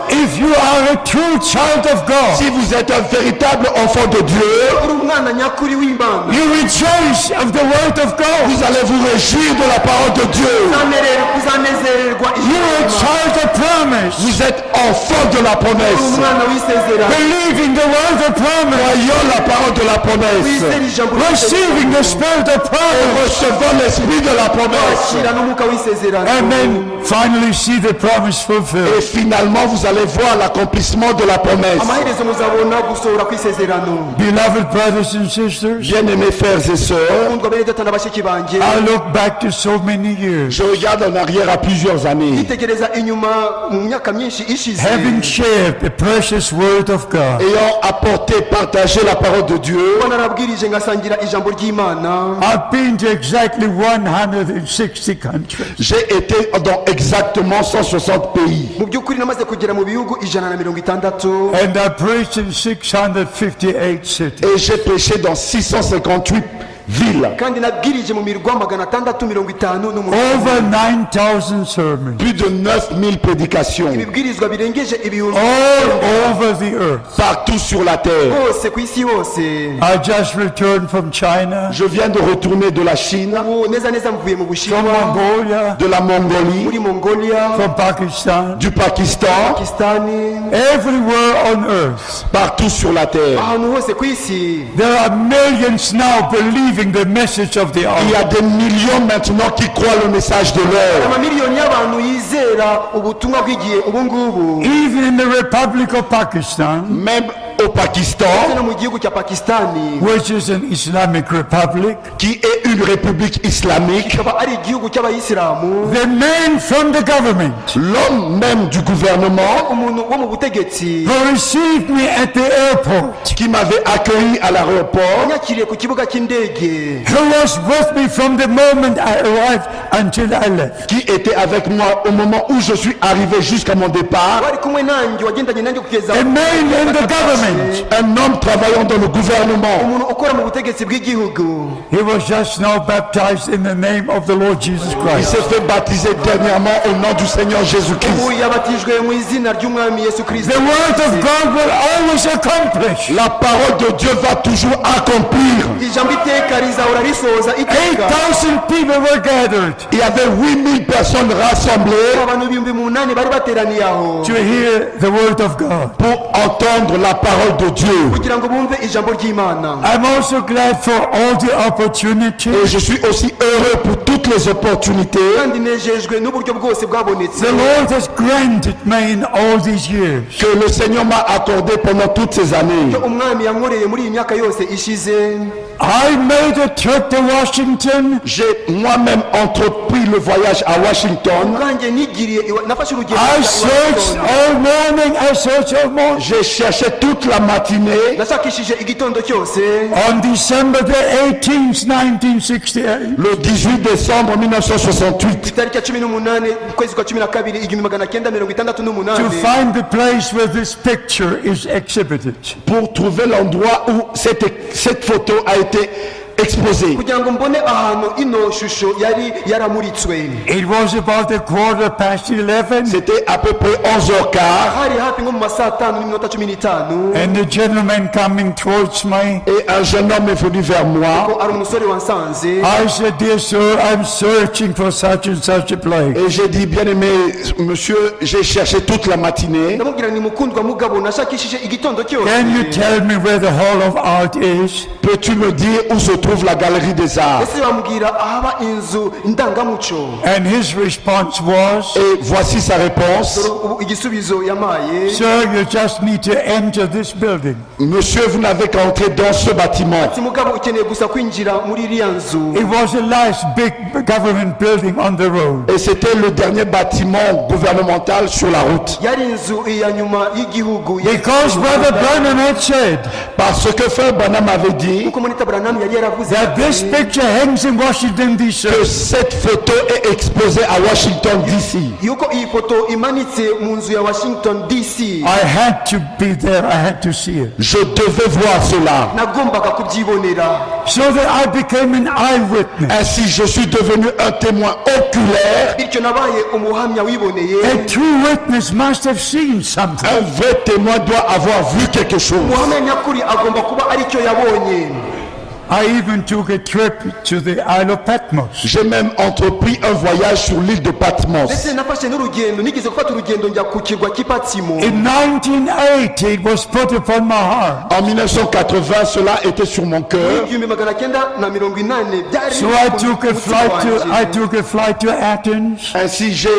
If you are a true child of God, Si vous êtes un véritable enfant de Dieu, you rejoice of the word of God. vous allez vous réjouir de la parole de Dieu. You are a child of promise. Vous êtes enfant de la promesse. Believing the word of promise. Croyons la parole de la promesse. Receiving the spirit of promise. Recevons l'esprit de la promesse. And then finally see the promise Et fulfilled. finalement, vous allez voir l'accomplissement de la promesse. Beloved brothers and sisters, Bien-aimés frères et sœurs, I look back to so many years, je regarde en arrière à plusieurs années, having shared the precious word of God. ayant apporté, partagé la parole de Dieu. I've been to exactly 160 countries. J'ai été dans exactement 160 pays. And I preached in 658 cities. Et j'ai prêché dans 658 villes. Over 9,000 sermons. Plus de 9000 prédications. All over the earth. Partout sur la terre. I just returned from China, Je viens de retourner de la Chine, from Mongolia, de la Mongolie, from Pakistan, du Pakistan, everywhere on earth. partout sur la terre. There are millions now believing the message of the Il y hour. a des millions maintenant qui croient le message de l'heure. Even in the Republic of Pakistan, Même au Pakistan, no mu gihugu cya pakistani which is an Islamic republic. qui est une république islamique, kikaba ari igihugu cy'abayisilamu. The man from the government l'homme même du gouvernement umuntu wo mu butegetsi who received me at the airport, qui m'avait accueilli à l'aéroport, yanyakiriye ku kibuga cy'indege, who was with me from the moment I arrived until I left. qui était avec moi au moment où je suis arrivé jusqu'à mon départ, wari kumwe nanjye, wagendanye nanjye kugeza A man in the government. un homme travaillant dans le gouvernement. umuntu ukora mu butegetsi bw'igihugu. He was just now baptized in the name of the Lord Jesus Il Christ. s'est fait baptiser dernièrement au nom du Seigneur Jésus-Christ. ubu yabatijwe mu izina ry'umwami yesu kirisito. The word of God will always accomplish. La parole de Dieu va toujours accomplir. ijambo iteka rizahora risohoza iteka. 8,000 people were gathered Il y avait 8000 personnes rassemblées abantu ibihumbi munani bari bateraniye aho to hear the word of God. pour entendre la parole de Dieu. kugira ngo bumve ijambo ry'imana. I'm also glad for all the opportunities Et je suis aussi heureux pour toutes les opportunités kandi nejejwe n'uburyo bwose bwabonetse the Lord has granted me in all these years. que le Seigneur m'a accordé pendant toutes ces années. umwami yankoreye muri iyi myaka yose ishize. I made a trip to Washington. J'ai moi-même entrepris le voyage à Washington. ubwanjye nigiriye nafashe urugendo I njya i searched Washington. all morning. I searched all morning. J'ai cherché toute la matinée. nashakishije igitondo cyose. On December the 18th, 1968, Le 18 décembre 1968, itariki ya 18 ukwezi kwa 12 1968 to find the place where this picture is exhibited. pour trouver l'endroit où cette photo a été exposée. kugira ngo mbone ahantu ino shusho yari yaramuritswe. It was about 11:15, C'était à peu près 11h15 hari hafi nko mu masaa 5 n'iminota 15 and the gentleman coming towards me, et un jeune homme est venu vers moi ko ari umusore wansanze. I said, "Dear sir, I'm searching for such and such a place." et j'ai dit, bien aimé monsieur, j'ai cherché toute la matinée. ndamubwira ni mukundwa mugabo nashakishije igitondo cyose. Can you tell me where the Hall of Art is? Peux-tu me dire où se trouve la galerie des arts? ese wambwira ahaba inzu ndangamuco? And his response was, Et voici sa réponse. ubu igisubizo yamaye. "Sir, you just need to enter this building." Monsieur, vous n'avez qu'à entrer dans ce bâtiment. ati mugabo ukeneye gusa kwinjira muri iriya nzu. It was the last big government building on the road. Et c'était le dernier bâtiment gouvernemental sur la route. yari inzu iya nyuma y'igihugu. Because Brother Branham had said Parce que Frère Branham avait dit nkuko Monita Branham yari yaravuze that this picture hangs in Washington, D.C. que cette photo est exposée à Washington DC. yuko iyi foto imanitse mu nzu ya Washington DC. I had to be there. I had to see it. Je devais voir cela. nagombaga kubyibonera. So that I became an eyewitness. Ainsi, je suis devenu un témoin oculaire. bityo nabaye umuhamya wiboneye. A true witness must have seen something. Un vrai témoin doit avoir vu quelque chose. umuhamya nyakuri agomba kuba ari cyo yabonye. I even took a trip to the Isle of Patmos. J'ai même entrepris un voyage sur l'île de Patmos. ndetse nafashe n'urugendo, nigeze gufata urugendo njya ku kirwa cy'Ipatimo. In 1980, it was put upon my heart. En 1980, cela était sur mon cœur. 1980 byari So I took a flight to Athens, Ainsi, j'ai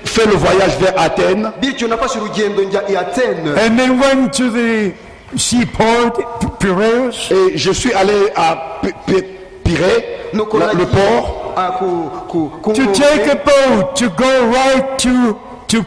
fait le voyage vers Athènes. bityo nafashe urugendo njya i Athene. and then went to the seaport, Piraeus, Et je suis allé à Pirée, Nuko le nagiye, port, ku to take a boat to go right to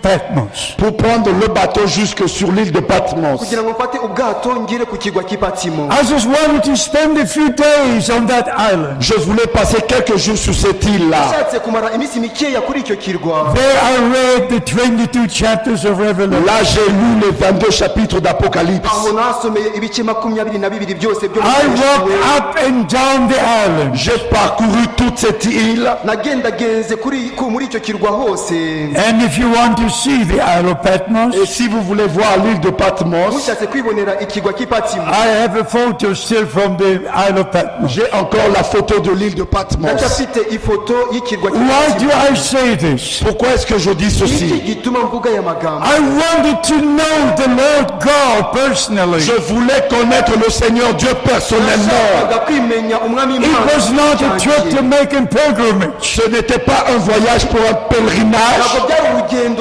Patmos. pour prendre le bateau jusque sur l'île de Patmos. kugira ngo mfate ubwato ngire ku kirwa cy'Ipatimo. I just wanted to spend a few days on that island. Je voulais passer quelques jours sur cette île-là. nashatse kumara iminsi mikeya kuri icyo kirwa. There I read the 22 chapters of Revelation. Là, j'ai lu les 22 chapitres d'Apocalypse. aho nasomeye ibice 22 byose byo I walked up and down the island. J'ai parcouru toute cette île. nagendagenze muri icyo kirwa hose. And if you want to see the Isle of Patmos, Et si vous voulez voir l'île de Patmos, mushatse kwibonera ikirwa cy'Ipatimo. I have a photo still from the Isle of Patmos. j'ai encore la photo de l'île de Patmos. ndacyafite ifoto y'ikirwa Why do cy'Ipatimo. I say this? Pourquoi est-ce que je dis iki ceci? gituma mvuga aya magambo. I wanted to know the Lord God personally. Je voulais connaître le Seigneur Dieu personnellement. nashakaga kwimenya umwami It Imana was not a trip to make a pilgrimage. Ce n'était pas un voyage pour un pèlerinage. ntabwo byari urugendo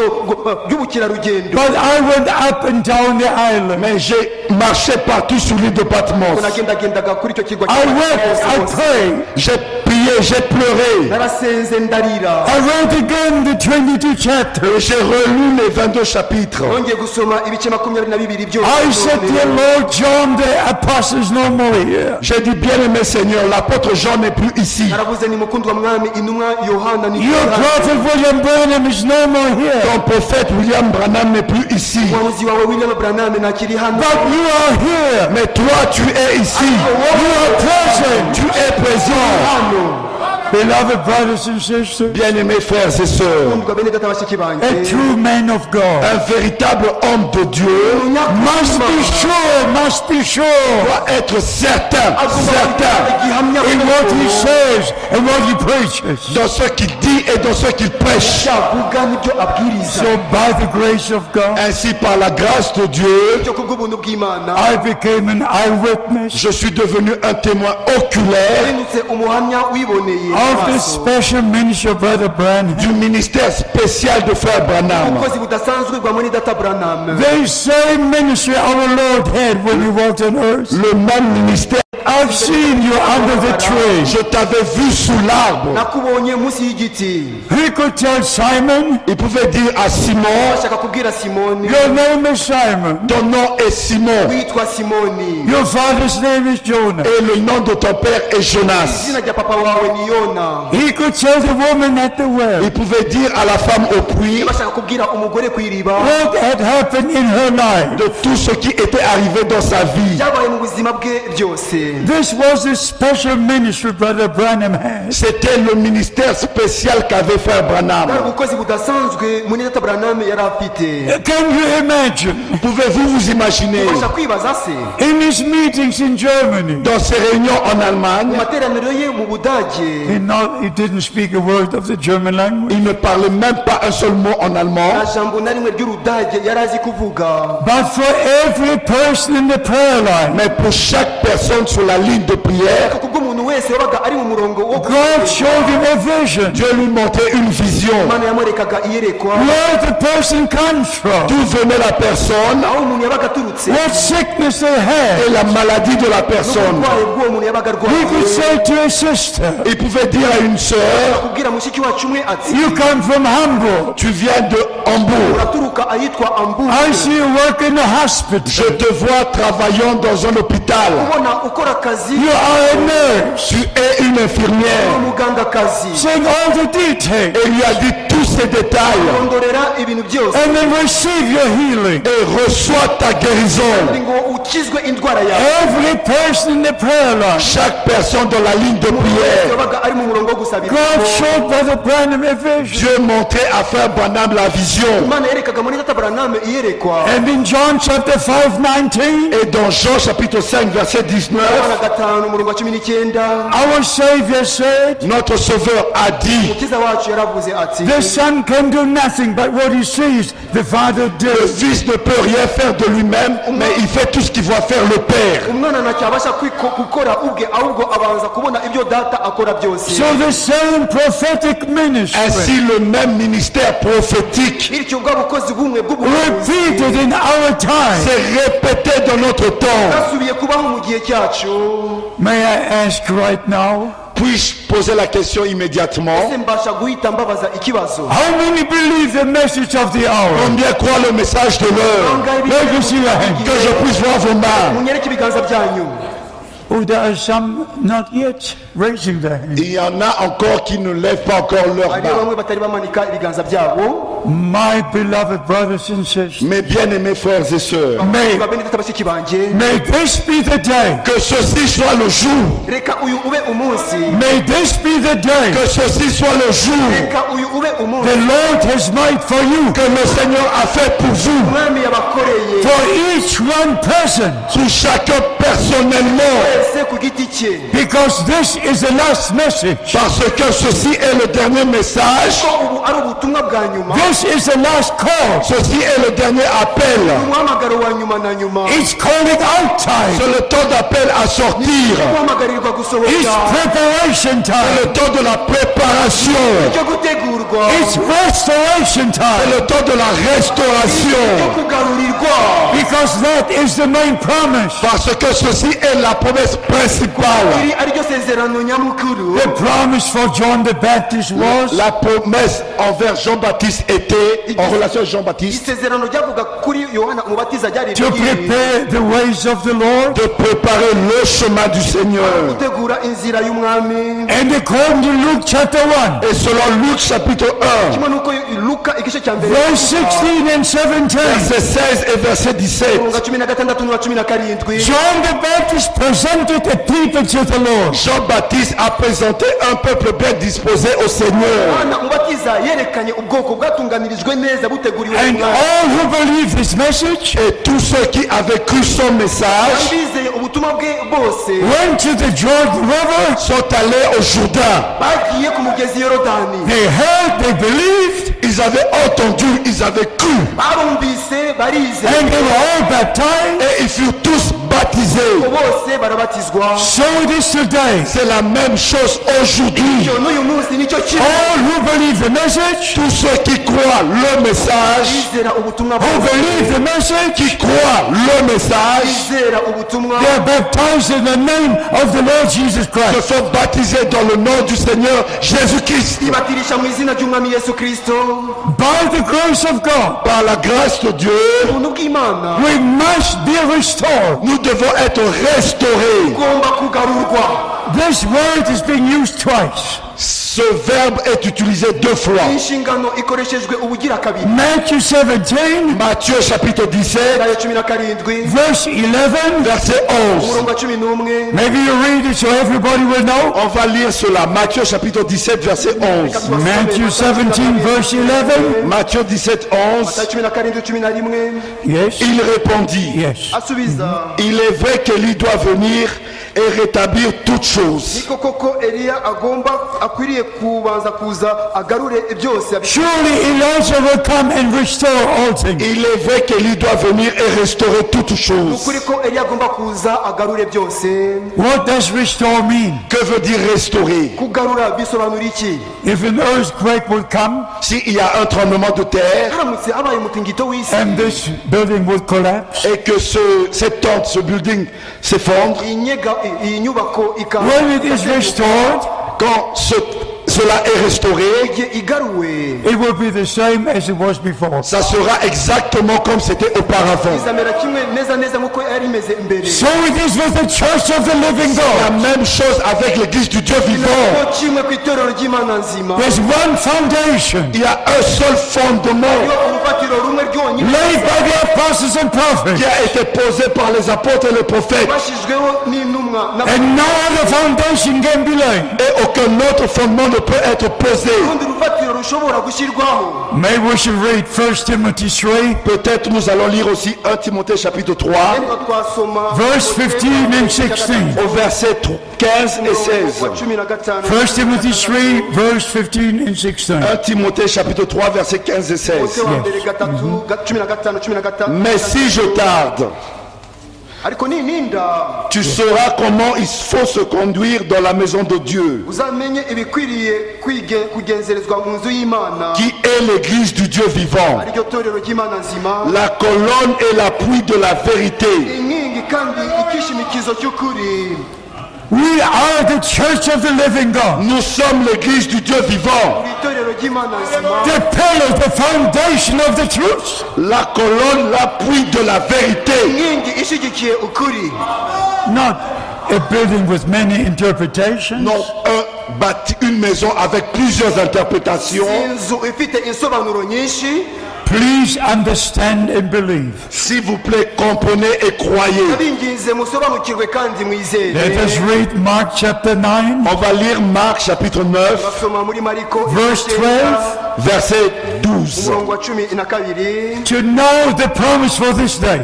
mukerarugendo But I went up and down the island. Mais j'ai marché partout sur l'île de Patmos. nagendagendaga kuri icyo kirwa I wept, I prayed. J'ai prié, j'ai pleuré. narasenze ndarira I read again the 22 chapters. Et j'ai relu les 22 chapitres. nongeye gusoma ibice 22 byose I said, dear Lord, John the apostle is no more here. J'ai dit, bien-aimé Seigneur, l'apôtre Jean n'est plus ici. naravuze ni mukundwa mwami intumwa yohana ni Your prophet William Branham is no more here. Ton prophète William Branham n'est plus ici. umuhanuzi wawe William Branham ntakiri hano But you are here. Mais toi, tu es ici. You are present. Tu es présent. hano Beloved brothers and sisters, Bien-aimés frères et sœurs, kundwa bene data bashiki a banjye true man of God un véritable homme de Dieu must be sure doit être certain in what he says and what he preaches. dans ce qu'il dit et dans ce qu'il prêche. avuga n'ibyo abwiriza So by the grace of God, Ainsi, par la grâce de Dieu, cyo kubw'ubuntu bw'Imana I became an eyewitness je suis devenu un témoin oculaire yarindutse umuhamya wiboneye of the amaso. special ministry of Brother Branham. du ministère spécial de Frère Branham. ubukozi budasanzwe bwa muri data Branham The same ministry our Lord had when he walked on earth. Le même ministère. I've seen you under the tree. Je t'avais vu sous l'arbre. nakubonye munsi y'igiti He could tell Simon, Il pouvait dire à Simon, ashaka kubwira Simoni your name is Simon. ton nom est Simon witwa Simoni Your father's name is Jonah. et le nom de ton père est Jonas. izina rya papa wawe ni Yona He could tell the woman at the well Il pouvait dire à la femme au puits bashaka kubwira umugore ku iriba what had happened in her life. de tout ce qui était arrivé dans sa vie. byabaye mu buzima bwe byose This was the special ministry Brother Branham had. C'était le ministère spécial qu'avait Frère bwari Branham. ubukozi budasanzwe muri data Branham yari afite Can you imagine? Pouvez-vous vous imaginer bashaka kwibaza se In his meetings in Germany, dans ces réunions en mu Allemagne, materaniro ye mu Budage he didn't speak a word of the German language. il ne parlait même pas un seul mot en allemand. nta jambo na rimwe ry'urudage yari azi kuvuga But for every person in the prayer line, Mais pour chaque personne sur la ligne de prière, kubw'umuntu wese wabaga ari mu murongo wo God showed him a vision. Dieu lui montrait une vision. Imana yamwerekaga iyerekwa Where the person comes from, D'où venait la personne aho umuntu yabaga aturutse what sickness they had. et la maladie de la personne. n'uburwayi bw'uwo muntu yabaga He could arwaye say to a sister, Il pouvait dire à une sœur, kubwira mushiki wacu umwe ati you come from Hamburg. tu viens de Hambourg. uraturuka ahitwa Hamburg I see you work in a hospital. Je te vois travaillant dans un hôpital. ubona ukora akazi You are a nurse. Tu es une infirmière. umugangakazi Saying all the details. Et il lui a dit tous ces détails. rondorera ibintu byose And then receive your healing. Et reçois ta guérison. kandi ngo ukizwe indwara yawe Every person in the prayer line, Chaque personne dans la ligne de prière, yabaga ari mu murongo wo gusabira God showed Brother Branham a vision. Dieu montrait à Frère Branham la vision. Imana yerekaga muri data Branham iyerekwa And in John chapter 5:19, Et dans Jean chapitre 5 verset 19, abana gatanu umurongo wa 19 our Savior said, notre Sauveur a dit, umukiza wacu yaravuze ati the Son can do nothing but what he sees the Father le do. Fils ne peut rien faire de lui-même, mais il fait tout ce qu'il voit faire le Père. umwana ntacyo abasha gukora ubwe ahubwo abanza kubona ibyo data akora byose So the same prophetic ministry Ainsi le même ministère prophétique bityo bwa bukozi bumwe bw'ubuhanuzi repeated in our time. s'est répété dans notre temps. bwasubiye kubaho mu gihe cyacu May I ask right now, Puis-je poser la question immédiatement? ese mbasha guhita mbabaza ikibazo how many believe the message of the hour? Combien croient le message de l'heure? Let me see your hand. Que je puisse voir vos mains. munyereke ibiganza byanyu Oh, there are some not yet raising their hand. Il y en a encore qui ne lèvent pas encore leurs hariyo mains. bamwe batari bamanika ibiganza byabo My beloved brothers and sisters, Mes bien-aimés frères et sœurs, babene data bashiki banjye may this be the day. que ceci soit le jour, reka uyu ube umunsi May this be the day que ceci soit le jour reka uyu ube umunsi the Lord has made for you, que le Seigneur a fait pour vous, umwami yabakoreye for each one person, pour chacun personnellement, wese ku giti cye because this is the last message. parce que ceci est le dernier message. ko ubu ari ubutumwa bwa nyuma This is the last call. Ceci est le dernier appel. umuhamagaro wa nyuma na nyuma It's calling out time. C'est le temps d'appel à sortir. guhamagarirwa gusohoka It's preparation C'est time. le temps de la préparation. cyo gutegurwa It's restoration C'est time. le temps de la cyo restauration. kugarurirwa Because that is the main promise. Parce que ceci est la promesse principale. iri ariryo sezerano nyamukuru The promise for John the Baptist was La promesse envers Jean-Baptiste était, en relation avec Jean-Baptiste, isezerano ryavuga kuri yohana umubatiza ryari to prepare the ways of the Lord. de préparer le chemin du Seigneur. gutegura inzira y'umwami And according to Luke chapter 1, Et selon Luc chapitre 1, kimwe nuko luka igice cya mbere verse 16 and 17, verset 16 et verset 17, nga 16 n'uwa 17 John the Baptist presented the people to the Lord. Jean-Baptiste a présenté un peuple bien disposé au Seigneur. yohana umubatiza yerekanye ubwoko bwatunganirijwe neza buteguriwe And umwami all who believe his message Et tous ceux qui avaient cru son message bizeye ubutumwa bwe bose went to the Jordan River. sont allés au Jourdain. bagiye ku mugezi yorodani They heard, they believed, Ils avaient entendu, ils avaient cru. barumvise barize and they were all baptized. Et ils furent tous baptisés. bose barabatizwa So it is today. C'est la même chose aujourd'hui. icyo n'uyu munsi nicyo kimwe All who believe the message, Tous ceux qui croient le message, bizera ubutumwa who bose believe the message, qui croient le message, bizera ubutumwa they are baptized in the name of the Lord Jesus se Christ. sont baptisés dans le nom du Seigneur Jésus-Christ. ibatirisha mu izina ry'umwami yesu kristo By the grace of God, Par la grâce de Dieu, ubuntu bw'imana we must be restored. nous devons être restaurés. ugomba kugarurwa This word is being used twice. Ce verbe est utilisé deux fois. inshingano ikoreshejwe ubugira kabiri Matthew 17, Matthieu chapitre 17, ayo 17 verse 11. verset 11. umurongo wa 11 Maybe you read it so everybody will know. On va lire cela. Matthieu chapitre 17, verset 11. Matthew 17, verse 11. Matthieu 17, 11. ayo 17 11 Yes. Il répondit, Yes. asubiza il est vrai qu'Élie doit venir et rétablir toutes choses. niko koko eliya akwiriye kubanza kuza agarure byose Surely Elijah will come and restore all things. Il est vrai qu'Élie doit venir et restaurer toutes choses. ukuri ko eliya agomba kuza agarure byose What does restore mean? Que veut dire restaurer? kugarura bisobanura iki If an earthquake will come S'il y a un tremblement de terre haramutse habaye umutingito w'isi and this building will collapse, et que cette tente, ce building s'effondre, iyi nyubako when it is restored, quand cela est restauré, igihe igaruwe it will be the same as it was before. ça sera exactement comme c'était auparavant. izamera kimwe neza neza nk'uko yari imeze mbere So it is with the church of the living La God. même chose avec l'église du Dieu vivant. ko kimwe ku itorero ry'imana nzima There's one foundation Il y a un seul fondement iyo urufatiro rumwe ryonyine laid by the apostles and prophets, qui a été posé par les apôtres et les prophètes. bashyizweho n'intumwa and no other foundation can be laid. Et aucun autre fondement ne peut être posé. urundi rufatiro rushobora gushyirwaho Maybe we should read 1 Timothy 3, Peut-être nous allons lire aussi 1 Timothée chapitre 3 rero twasoma verse 15 and 16. au verset 15 et 16. wa 15 1 Timothy 3, verse 15 and 16. 1 Timothée chapitre 3 verset 15 et 16. Timotheo wa mbere gatatu 15 Mais si je tarde, ariko nininda tu sauras comment il faut se conduire dans la maison de Dieu, uzamenye ibikwiriye kugenzerezwa mu nzu y'imana qui est l'église du Dieu vivant, ariryo torero ry'imana nzima la colonne et l'appui de la vérité. inkingi kandi ikishimikizo cy'ukuri We are the church of the living God. Nous sommes l'église du Dieu vivant, itorero ry'imana nzima The pillar, the foundation of the truth. la colonne, l'appui de la vérité. inkingi ishyigikiye ukuri Not a building with many interpretations. Non, une maison avec plusieurs interprétations. inzu ifite insobanuro nyinshi Please understand and believe. S'il vous plaît, comprenez et croyez. abinginze musobanukirwe kandi mwizere Let us read Mark chapter 9, On va lire Marc chapitre 9, basoma muri mariko verse 12. verset 12. umurongo wa 12 To know the promise for this day.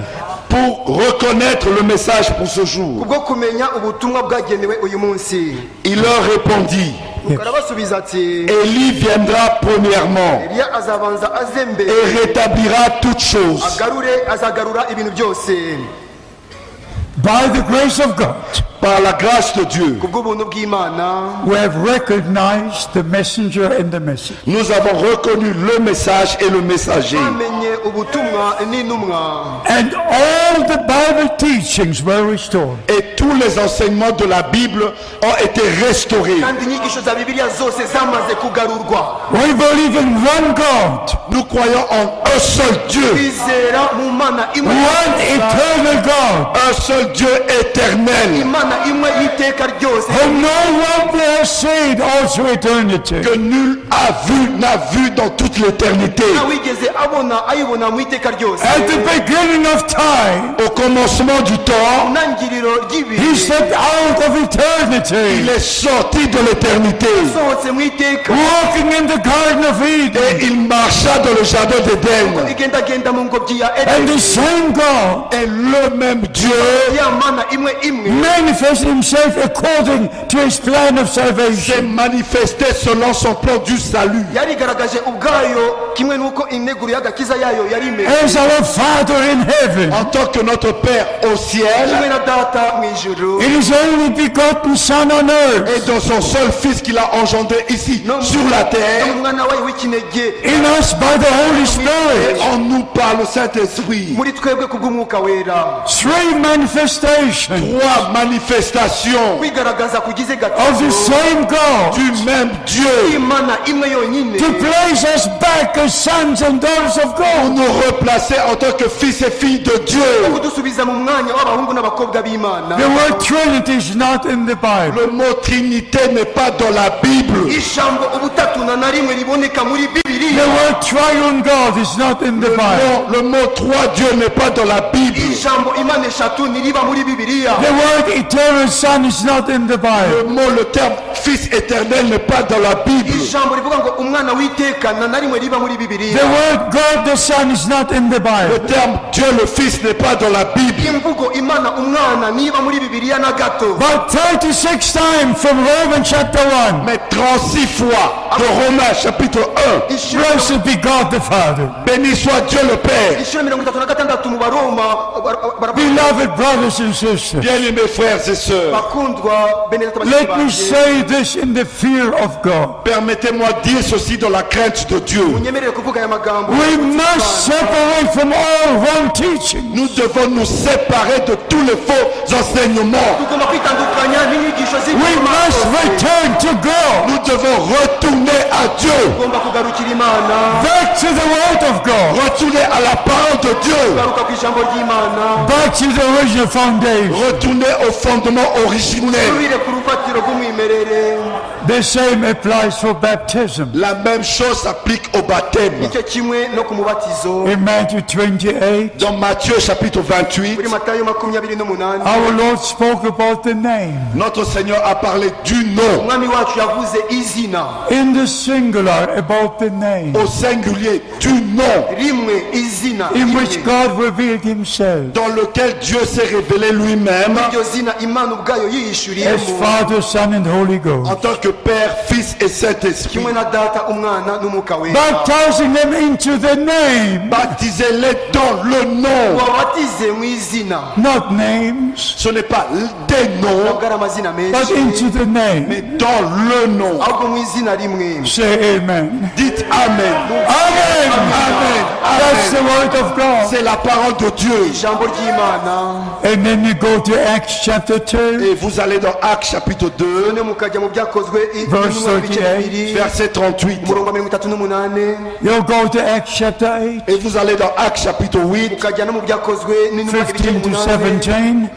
Pour reconnaître le message pour ce jour, kubwo kumenya ubutumwa bwagenewe uyu munsi il leur répondit, nuko arabasubiza ati Élie viendra premièrement Eliya azabanza aze mbere et rétablira toutes choses. azagarura ibintu byose By the grace of God, Par la grâce de Dieu, kubw'ubuntu bw'Imana we have recognized the messenger and the message. nous avons reconnu le message et le messager. twamenye ubutumwa n'intumwa And all the Bible teachings were restored. Et tous les enseignements de la Bible ont été restaurés. kandi inyigisho za bibiliya zose zamaze kugarurwa We believe in one God, Nous croyons en un seul Dieu, twizera mu Mana imwe one eternal God, un seul Dieu éternel, Imana imwe y'iteka ryose whom no one has seen all through eternity. que nul n'a vu dans toute l'éternité. ntawigeze ayibona mu iteka ryose At the beginning of time, Au commencement du temps, ntangiriro ry'ibihe He stepped out of il eternity, est sorti de l'éternité asohotse mu iteka walking in the Garden of Eden. et il marcha dans le jardin d'Éden. igendagenda mu ngobyi ya And the edeni same God Et le même Dieu ya Mana imwe manifested Himself according to His plan of s'est salvation. manifesté selon son plan du salut. yarigaragaje ubwayo kimwe n'uko integuro y'agakiza yayo yari imeze As our Father in heaven, En tant que notre Père au ciel kimwe na data mu ijuru in His only begotten Son on earth, et dans son seul Fils qu'il a engendré ici sur la terre, n'umwana wayo w'ikinege in us by the Holy et Spirit. en nous par le Saint-Esprit. muri twebwe kubw'umwuka wera Three manifestations Trois manifestations kwigaragaza kugize of the gakiza same God du même Dieu Imana imwe yonyine to place us back as sons and daughters of pour God. nous replacer en tant que fils et filles de Dieu. kudusubiza mu mwanya w'abahungu n'abakobwa b'Imana The word Trinity is not in the Bible. Le mot Trinité n'est pas dans la Bible. ijambo ubutatu na rimwe riboneka muri The bibiliya word Triune God is not in the Bible. Le mot trois dieux n'est pas dans la Bible. ijambo Imana eshatu ntiriba muri bibiliya The word eternal Son is not in the Bible. Le terme fils éternel n'est pas dans la Bible. ijambo rivuga ngo umwana w'iteka na rimwe riba muri bibiliya The word God the Son is not in the Le Bible. terme Dieu le Fils n'est pas dans la Bible. imvugo Imana umwana niba muri bibiliya na gato But 36 times from Romans chapter 1, Mais 36 fois de Romains chapitre 1. blessed be God the Father. Béni soit Dieu le Père. inshuro 36 mu baroma Beloved brothers and sisters, Bien-aimés frères et sœurs, bakundwa bene data let me bashiki say this in the fear of God. permettez-moi de dire ceci dans la crainte de Dieu. unyemerere kuvuga aya magambo We must separate from all wrong teaching. Nous devons nous séparer de tous les faux enseignements. tugomba kwitandukanya n'inyigisho We must return to God, Nous devons retourner à Dieu. tugomba kugarukira Imana back to the Word of God, Retourner à la parole de Dieu. kugaruka ku ijambo ry'Imana back to the original foundation. Retourner au fondement originel. tubire ku rufatiro rw'umwimerere The same applies for baptism. La même chose s'applique au baptême. icyo kimwe no ku mubatizo In Matthew 28, Dans Matthieu chapitre 28, muri Matayo 28 our Lord spoke about the name notre Seigneur a parlé du nom, umwami wacu yavuze izina in the singular, about the name au singulier du nom, rimwe izina in which rimwe. God revealed Himself dans lequel Dieu s'est révélé lui-même iryo zina Imana ubwayo as yiyishuriyemo Father, Son, and Holy Ghost, en tant que Père, Fils et Saint-Esprit. kimwe na data umwana n'umwuka wera baptizing them into the name, Baptisez-les dans le nom. wabatize mu izina not names, Ce n'est pas des noms, ntabwo ari amazina but menshi into the name. mais dans le nom. ahubwo mu izina rimwe Say amen. Dites Amen. Amen. Amen. That's the Amen. word of God. C'est la parole de Dieu. ijambo ry'Imana And then you go to Acts chapter 2, Et vous allez dans Actes chapitre 2, none mukajya mu byakozwe Verse intumwa ibice 38. bibiri verset 38. umurongo wa 38 you'll go to Acts chapter 8, Et vous allez dans Actes chapitre 8, mukajya no mu byakozwe n'intumwa ibice 15 to 8 17.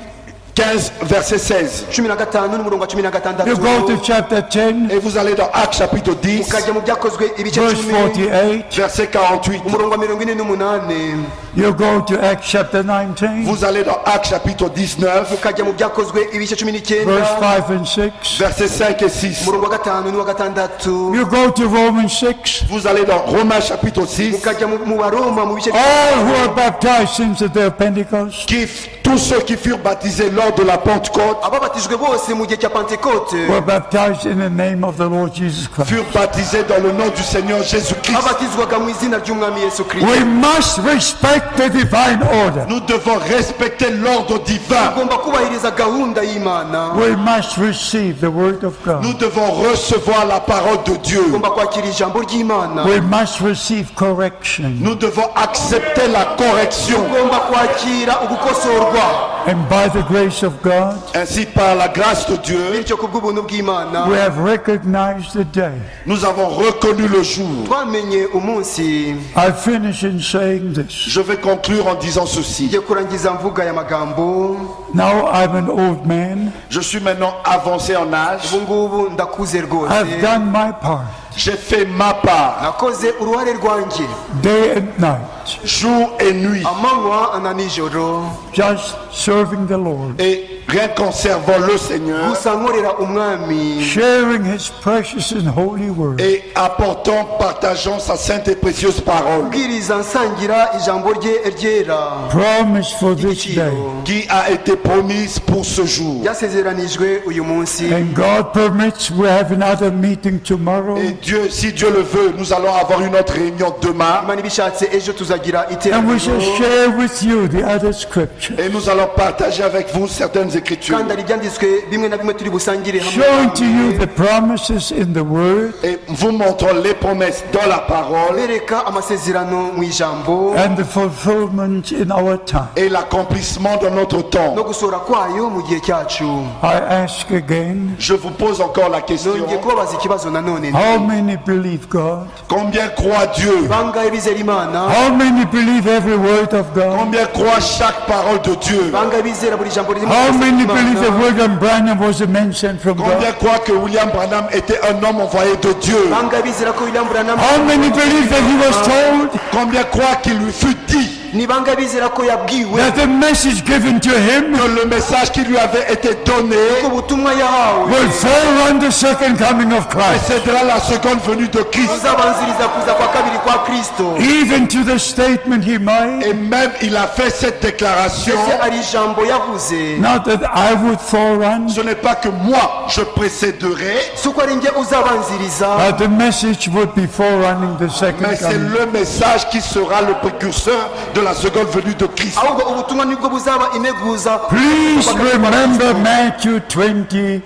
15, verset 16. 15 n'umurongo wa You go to 16 chapter 10, Et vous allez dans Actes chapitre 10, mukajya mu byakozwe ibice verse 10 48. verset 48. umurongo wa 48 You go to Acts chapter 19, Vous allez dans Actes chapitre 19, mukajya mu byakozwe ibice 19 verse 5 and 6. versets 5 et 6. umurongo wa 5 n'uwa 6 You go to Romans 6. Vous allez dans Romains chapitre 6, mukajya mu baroma mu bice All who are baptized since the day of Pentecost, qui tous ceux qui furent baptisés lors de la Pentecôte ababatijwe bose mu gihe cya pentekote were baptized in the name of the Lord Jesus Christ. furent baptisés dans le nom du Seigneur Jésus-Christ. babatizwaga mu izina ry'umwami Yesu Kristo. We must respect the divine order. Nous devons respecter l'ordre divin. tugomba kubahiriza gahunda y'Imana. We must receive the word of Nous God. devons recevoir la parole de Dieu. tugomba kwakira ijambo ry'Imana. We must receive correction. Nous devons accepter la correction. tugomba kwakira ugukosorwa. And by the grace of God, Ainsi, par la grâce de Dieu, bityo kubw'ubuntu bw'Imana we have recognized the day. nous avons reconnu le jour. twamenye umunsi. I finish in saying this. Je vais conclure en disant ceci. ngiye kurangiza mvuga aya magambo. Now I'm an old man. Je suis maintenant avancé en âge. ubu ngubu ndakuze rwose. I've done my part, J'ai fait ma part, nakoze uruhare rwanjye day and night, jour et nuit. amanywa na nijoro, just serving the Lord, Et rien qu'en servant le Seigneur gusa nkorera umwami, sharing His precious and holy word. et apportant, partageant sa sainte et précieuse parole kubwiriza nsangira ijambo rye ryera Promise for this day. igiciro qui a été promise pour ce jour. ryasezeranijwe uyu munsi. And God permits, we have another meeting tomorrow. Et Dieu, si Dieu le veut, nous allons avoir une autre réunion demain Imana ibishatse ejo tuzagira And we shall iteraniro share with you the other scripture, et nous allons partager avec vous certaines écritures kandi hari ibyanditswe bimwe na bimwe turi busangire showing to you hamwe, the promises in the word et vous montrant les promesses dans la parole bereka amasezerano mu ijambo and the fulfillment in our time. et l'accomplissement de notre temps. no gusohora kwayo mu gihe cyacu. I ask again, Je vous pose encore la question. nongeye kubabaza ikibazo nanone how many believe God? Combien croient Dieu? bangahe bizera Imana, How many believe every word of God? Combien croient chaque parole de Dieu? bangahe bizera buri jambo riri mu How ijambo many ry'Imana? believe that William Branham was a man sent from Combien God? croient que William Branham était un homme envoyé de Dieu? bangahe bizera ko William Branham, How many believe that he was told Combien croient qu'il lui fut dit ni bangahe bizera ko yabwiwe that the message given to him que le message qui lui avait été donné ko ubutumwa yahawe will forerun the second coming of Christ? précédera la seconde venue de Christ? uzabanziriza kuza kwa kabiri kwa Kristo. Even to the statement he made, Et même il a fait cette déclaration. ese ari ijambo yavuze, not that I would forerun, Ce n'est pas que moi je précéderai, si uko ari njye uzabanziriza, but the message would be forerunning the second mais c'est coming. le message qui sera le précurseur de la seconde venue de Christ. ahubwo ubutumwa nibwo buzaba integuza. Please remember Matthew 25.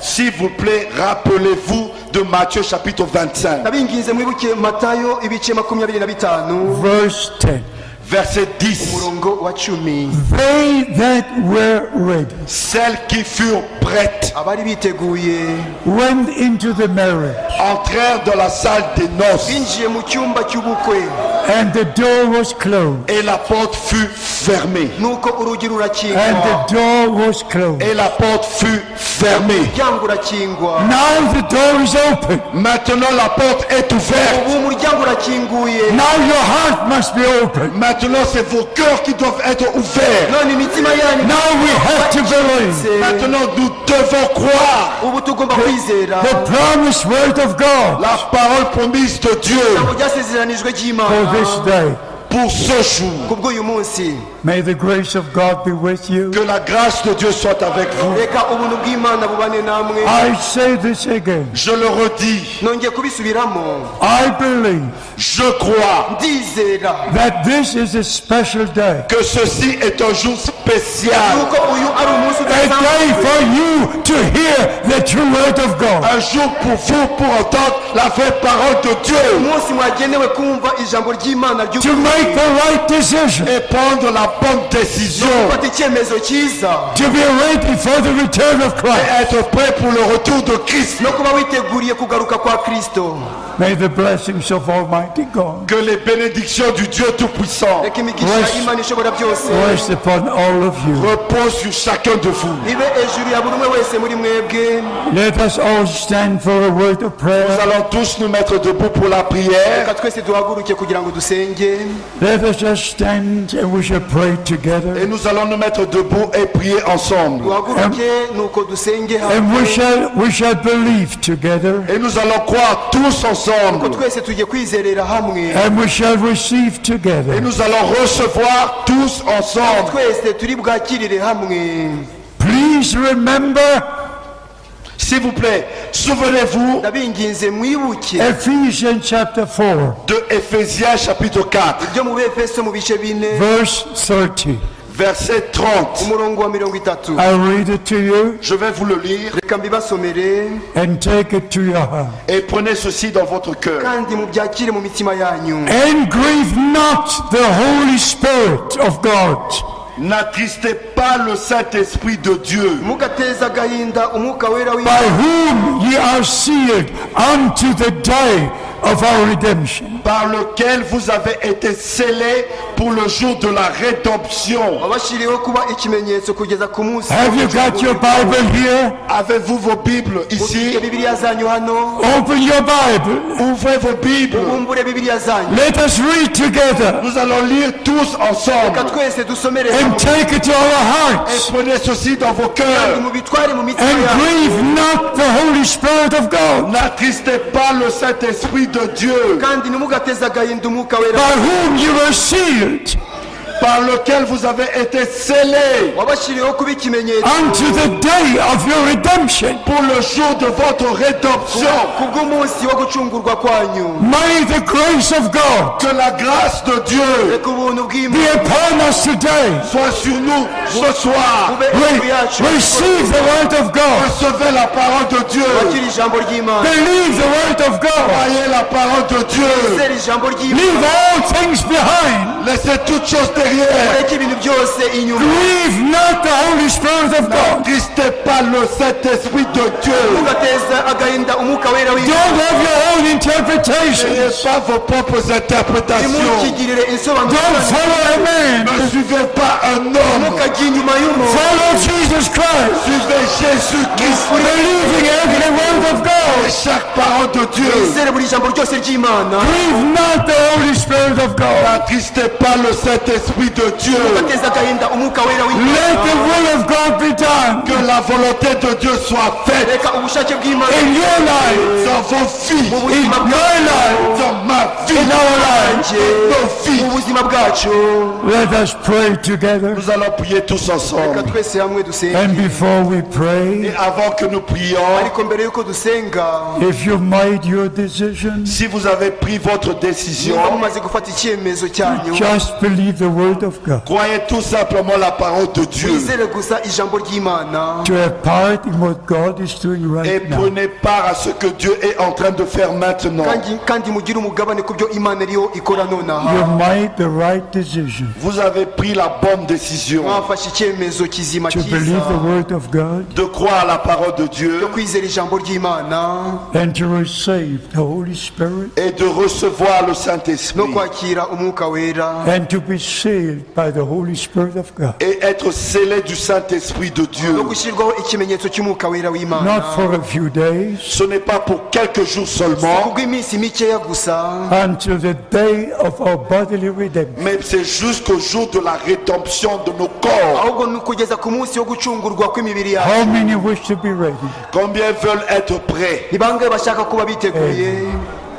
S'il vous plaît, rappelez-vous de Matthieu chapitre 25, ndabinginze mwibuke Matayo ibice 25, Verse 10. verset 10. umurongo wa 10. They that were ready Celles qui furent prêtes abari biteguye went into the marriage, entrèrent dans la salle des noces binjiye mu cyumba cy'ubukwe, and the door was closed. et la porte fut fermée. nuko urugi And rurakingwa, the door was closed. Et la porte fut fermée. umuryango urakingwa. Now the door is open. Maintenant la porte est ouverte. ubu umuryango urakinguye, Now your heart must be open. Maintenant c'est vos cœurs qui doivent être ouverts. none imitima yanyu Now we have to believe Maintenant nous devons croire ubu tugomba kwizera the promised word of God la parole promise de Dieu ijambo ryasezeranijwe for ry'Imana this day. pour ce jour. kubw'uyu munsi. May the grace of God be with you. Que la grâce de Dieu soit avec vous. reka ubuntu bw'Imana bubane namwe. I say this again. Je le redis, nongeye kubisubiramo, I believe je crois ndizera that this is a special day. que ceci est un jour spécial. yuko uyu ari umunsi A day udasanzwe, for you to hear the true word of God. Un jour pour vous pour entendre la vraie parole de Dieu umunsi mwagenewe kumva ijambo ry'Imana To ry'ukuri, make the right decision. et prendre la bonne décision gufata icyemezo cyiza, To be ready for the return of Christ. et être prêt pour le retour de Christ. no kuba witeguriye kugaruka kwa Kristo. May the blessings of Almighty God Que les bénédictions du Dieu Tout-Puissant reka imigisha y'Imana ishobora byose rest upon all of you. reposent sur chacun de vous. ibe hejuru ya buri umwe wese muri mwebwe. Let us all stand for a word of prayer. Nous allons tous nous mettre debout pour la prière. reka twese duhaguruke kugira ngo dusenge. Let us just stand and we shall pray Et together. nous allons nous mettre debout et prier ensemble. duhaguruke nuko dusenge And we shall believe together. Et nous allons croire tous ko ensemble. twese tujye kwizerera hamwe And we shall receive Et together. nous allons recevoir tous ensemble. twese turi bwakirire hamwe. Please remember S'il vous plaît, souvenez-vous ndabinginze mwibuke Ephesians chapter 4, de Éphésiens chapitre 4, ibyo mu befeso mu bice 4 verse 30. verset 30. umurongo wa 30. I'll read it to you Je vais vous le lire reka mbibasomere and take it to your heart. et prenez ceci dans votre cœur. kandi mubyakire mu mitima yanyu. And grieve not the Holy Spirit of God, N'attristez pas le Saint-Esprit de Dieu, mugateza agahinda umwuka wera by w'Imana, whom ye are sealed unto the day of our redemption. par lequel vous avez été scellés pour le jour de la rédemption. wabashyiriweho kuba ikimenyetso kugeza ku munsi. Have you got your Bible here? Avez-vous vos Bibles ici? mufite bibiliya zanyu hano. Open your Bible. Ouvrez vos Bibles. mubumbure bibiliya zanyu. Let us read together Nous allons lire tous reka ensemble. twese dusomere and hamwe. take it to our Et hearts. prenez ceci dans vos kandi cœurs. mubitware mu mitima And yanyu. grieve not the Holy Spirit of God, N'attristez pas le Saint-Esprit de Dieu, kandi ntimugateze agahinda umwuka wera, by whom you were sealed par lequel vous avez été scellés wabashyiriweho kuba ikimenyetso unto the day of your redemption. pour le jour de votre rédemption. kubw'umunsi wo gucungurwa kwanyu. May the grace of God Que la grâce de Dieu reka ubuntu be bw'Imana upon us today. soit sur nous ce soir. bube hejuru yacu. Receive the word of God. Recevez la parole de Dieu. wakire ijambo ry'Imana. Believe the word of God. Croyez la parole de Dieu. Kwizera ijambo Leave ry'Imana. all things behind. Laissez toutes choses derrière. ureke ibintu byose inyuma. Grieve not the Holy Spirit of God. N'attristez pas le Saint-Esprit de Dieu. mugateza agahinda umwuka wera w'Imana. Don't have your own interpretations. N'ayez pas vos propres interprétations. ntimukigirire insobanuro Don't zanyu. follow a man. Ne suivez pas un homme. mukajya inyuma y'umuntu. Follow Jesus Christ. Suivez Jésus-Christ. Believing every word of Et God. chaque parole de Dieu. wizere buri jambo ryose ry'Imana. Grieve not the Holy Spirit of God. N'attristez pas le Saint-Esprit de Dieu. mugateza agahinda umwuka wera Let the w'Imana. will of God be done Que la volonté de Dieu soit faite reka ubushake bw'Imana in your life, dans vos vies, mu in buzima my life, dans ma vie, in our life. dans nos vies. mu buzima bwacu. Let us pray together. Nous allons prier tous reka ensemble. twese hamwe dusenge. And before we Et pray, avant que nous prions, ariko mbere y'uko dusenga, if you made your decision, si vous avez pris votre décision, niba mumaze gufata icyemezo cyanyu, just believe the word of God. croyez tout simplement la parole de Dieu wizere gusa ijambo ry'Imana. To have part in what God is doing et right now. prenez part à ce que Dieu est en train de faire maintenant. kandi mugire umugabane ku byo Imana iriho ikora You nonaha. made the right decision Vous avez pris la bonne décision mwafashe icyemezo kizima to cyiza believe the word of God de croire à la parole de Dieu yo kwizera ijambo ry'Imana and to receive the Holy Spirit et de recevoir le no Saint-Esprit kwakira umwuka wera and to be sealed by the Holy Spirit of God. et être scellé du Saint-Esprit de no Dieu. gushyirwaho ikimenyetso cy'umwuka wera w'Imana. Not for a few days, Ce n'est pas pour quelques jours seulement, kubw'iminsi mikeya gusa, until the day of our bodily redemption. mais c'est jusqu'au jour de la rédemption de nos corps. ahubwo ni ukugeza ku munsi wo gucungurwa kw'imibiri yacu. How many wish to be ready? Combien veulent être prêts? ni bangahe bashaka kuba biteguye?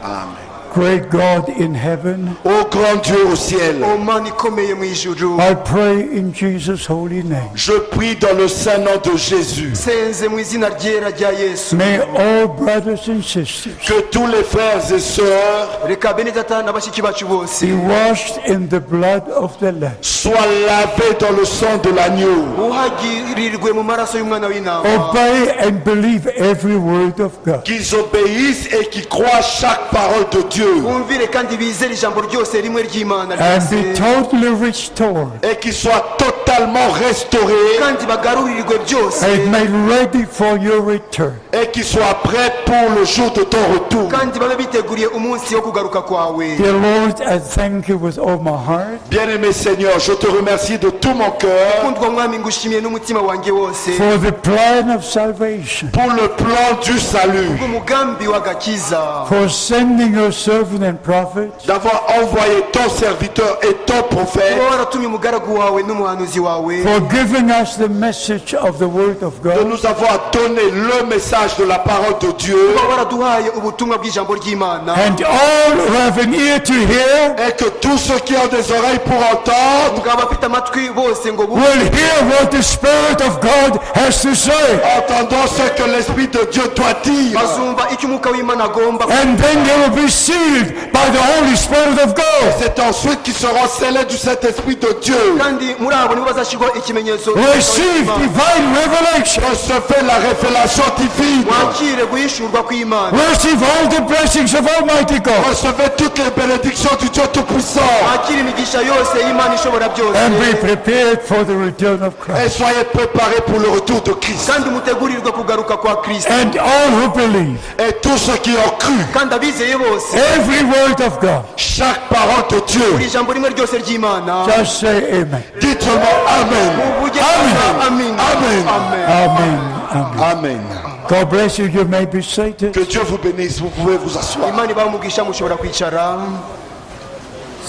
Amen. Great God in heaven, Ô grand Dieu au ciel, o Mana ikomeye mu ijuru, I pray in Jesus' holy name. je prie dans le saint nom de Jésus senze mu izina ryera rya Yesu, May all brothers and sisters que tous les frères et sœurs reka bene data na bashiki bacu bose be washed in the blood of the Lamb. soient lavés dans le sang de l'agneau, buhagirirwe mu maraso y'umwana w'intama, Obey and believe every word of God. qu'ils obéissent et qu'ils croient chaque parole de Dieu bumvire kandi bizere ijambo ryose rimwe ry'Imana And be ryose, totally restored et qu'ils soient totalement restaurés kandi bagarurirwe byose, and made ready for your return. et qu'ils soient prêts pour le jour de ton retour. kandi babe biteguriye umunsi wo kugaruka kwawe. Dear Lord, I thank you with all my heart Bien-aimé Seigneur, je te remercie de tout mon cœur kundwa mwami ngushimiye n'umutima wanjye wose for the plan of salvation, pour le plan du salut, umugambi w'agakiza, for sending your servant servant and prophet, d'avoir envoyé ton serviteur et ton prophète, kuba waratumye umugaragu wawe n'umuhanuzi wawe, for giving us the message of the Word of de God, nous avoir donné le message de la parole de Dieu, kuba waraduhaye ubutumwa bw'ijambo ry'Imana, and all who have an ear to hear et que tous ceux qui ont des oreilles pour entendre ngo abafite amatwi bose ngo will hear what the Spirit of God has to say. entendons ce que l'Esprit de Dieu doit dire. bazumva icyo umwuka w'Imana agomba, And then they will be sealed by the Holy Spirit of God. C'est ensuite qu'ils seront scellés du Saint-Esprit de Dieu. kandi muri abo nibo bazashyirwaho ikimenyetso. Receive divine revelation. Recevez la révélation divine. mwakire guhishurwa kw'Imana, Receive all the blessings of Almighty God. Recevez toutes les bénédictions du Dieu Tout-Puissant. mwakire imigisha yose y'Imana ishobora byose, And be prepared for the return of Et Christ. soyez préparés pour le retour de Christ. kandi mutegurirwe kugaruka kwa Kristo. And all who believe, Et tous ceux qui ont cru, kandi abizeye bose every word of God, chaque parole de Dieu, buri jambo rimwe ryose ry'Imana, just say amen. dites seulement Amen. muvuge Amen. amen, amen. Amen. Amen. Amen. God bless you. You may be seated. Que Dieu vous bénisse. Vous pouvez vous asseoir. Imana ibahe umugisha, mushobora kwicara.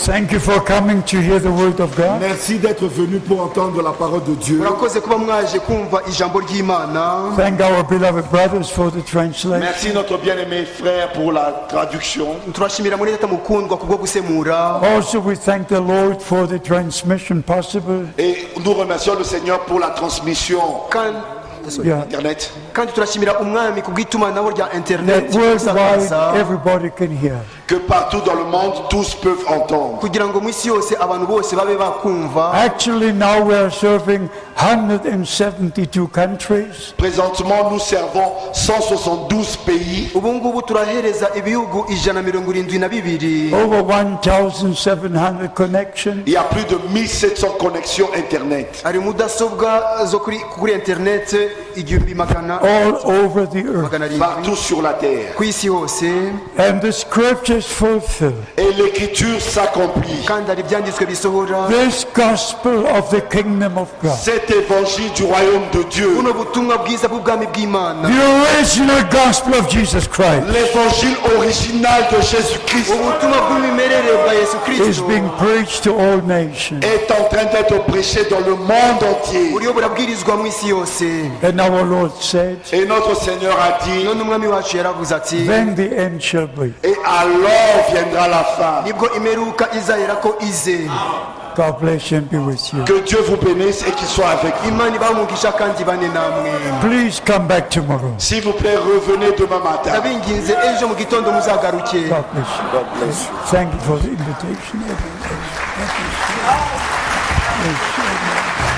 Thank you for coming to hear the word of God. Merci d'être venu pour entendre la parole de Dieu. murakoze kuba mwaje kumva ijambo ry'Imana. Thank our beloved brothers for the translation. Merci notre bien-aimé frère pour la traduction. turashimira muri leta mukundwa kubwo gusemura. Also, we thank the Lord for the transmission possible. Et nous remercions le Seigneur pour la transmission Kandi Yeah. Internet. kandi turashimira umwami kubw'itumanaho rya That internet worldwide everybody can hear. Que partout dans le monde, tous peuvent entendre. kugira ngo mu isi yose abantu bose babe bakumva. Actually, now we are serving 172 countries. Présentement, nous servons 172 pays. ubu ngubu turahereza ibihugu 172. Over 1,700 connections. Il y a plus de 1700 connexions Internet. hari mudasobwa zo kuri internet 1,000 All over the earth. magana arindwi Partout sur la terre. ku isi hose, And the scriptures fulfill. Et l'écriture s'accomplit. kandi hari ibyanditswe bisohora. This gospel of the kingdom of God. Cet évangile du royaume de Dieu. buno butumwa bwiza bw'ubwami bw'Imana, The original gospel of Jesus Christ L'évangile original de Jésus-Christ ubutumwa bw'imimerere bwa Yesu is Kristo being preached to all nations. est en train d'être prêché dans le monde entier. buriho burabwirizwa mu isi yose. And our Lord said, Et notre Seigneur a dit, none umwami wacu yaravuze ati, then the end shall be. et alors viendra la fin. nibwo imeruka izahera ko ize. God bless you and be with you. Que Dieu vous bénisse et qu'il soit avec vous. Imana ibahe umugisha kandi bane namwe. Please come back tomorrow. S'il vous plaît, revenez demain matin. ndabinginze ejo mu gitondo muzagaruke. God bless you. God bless you. Thank you for the invitation. Bless you.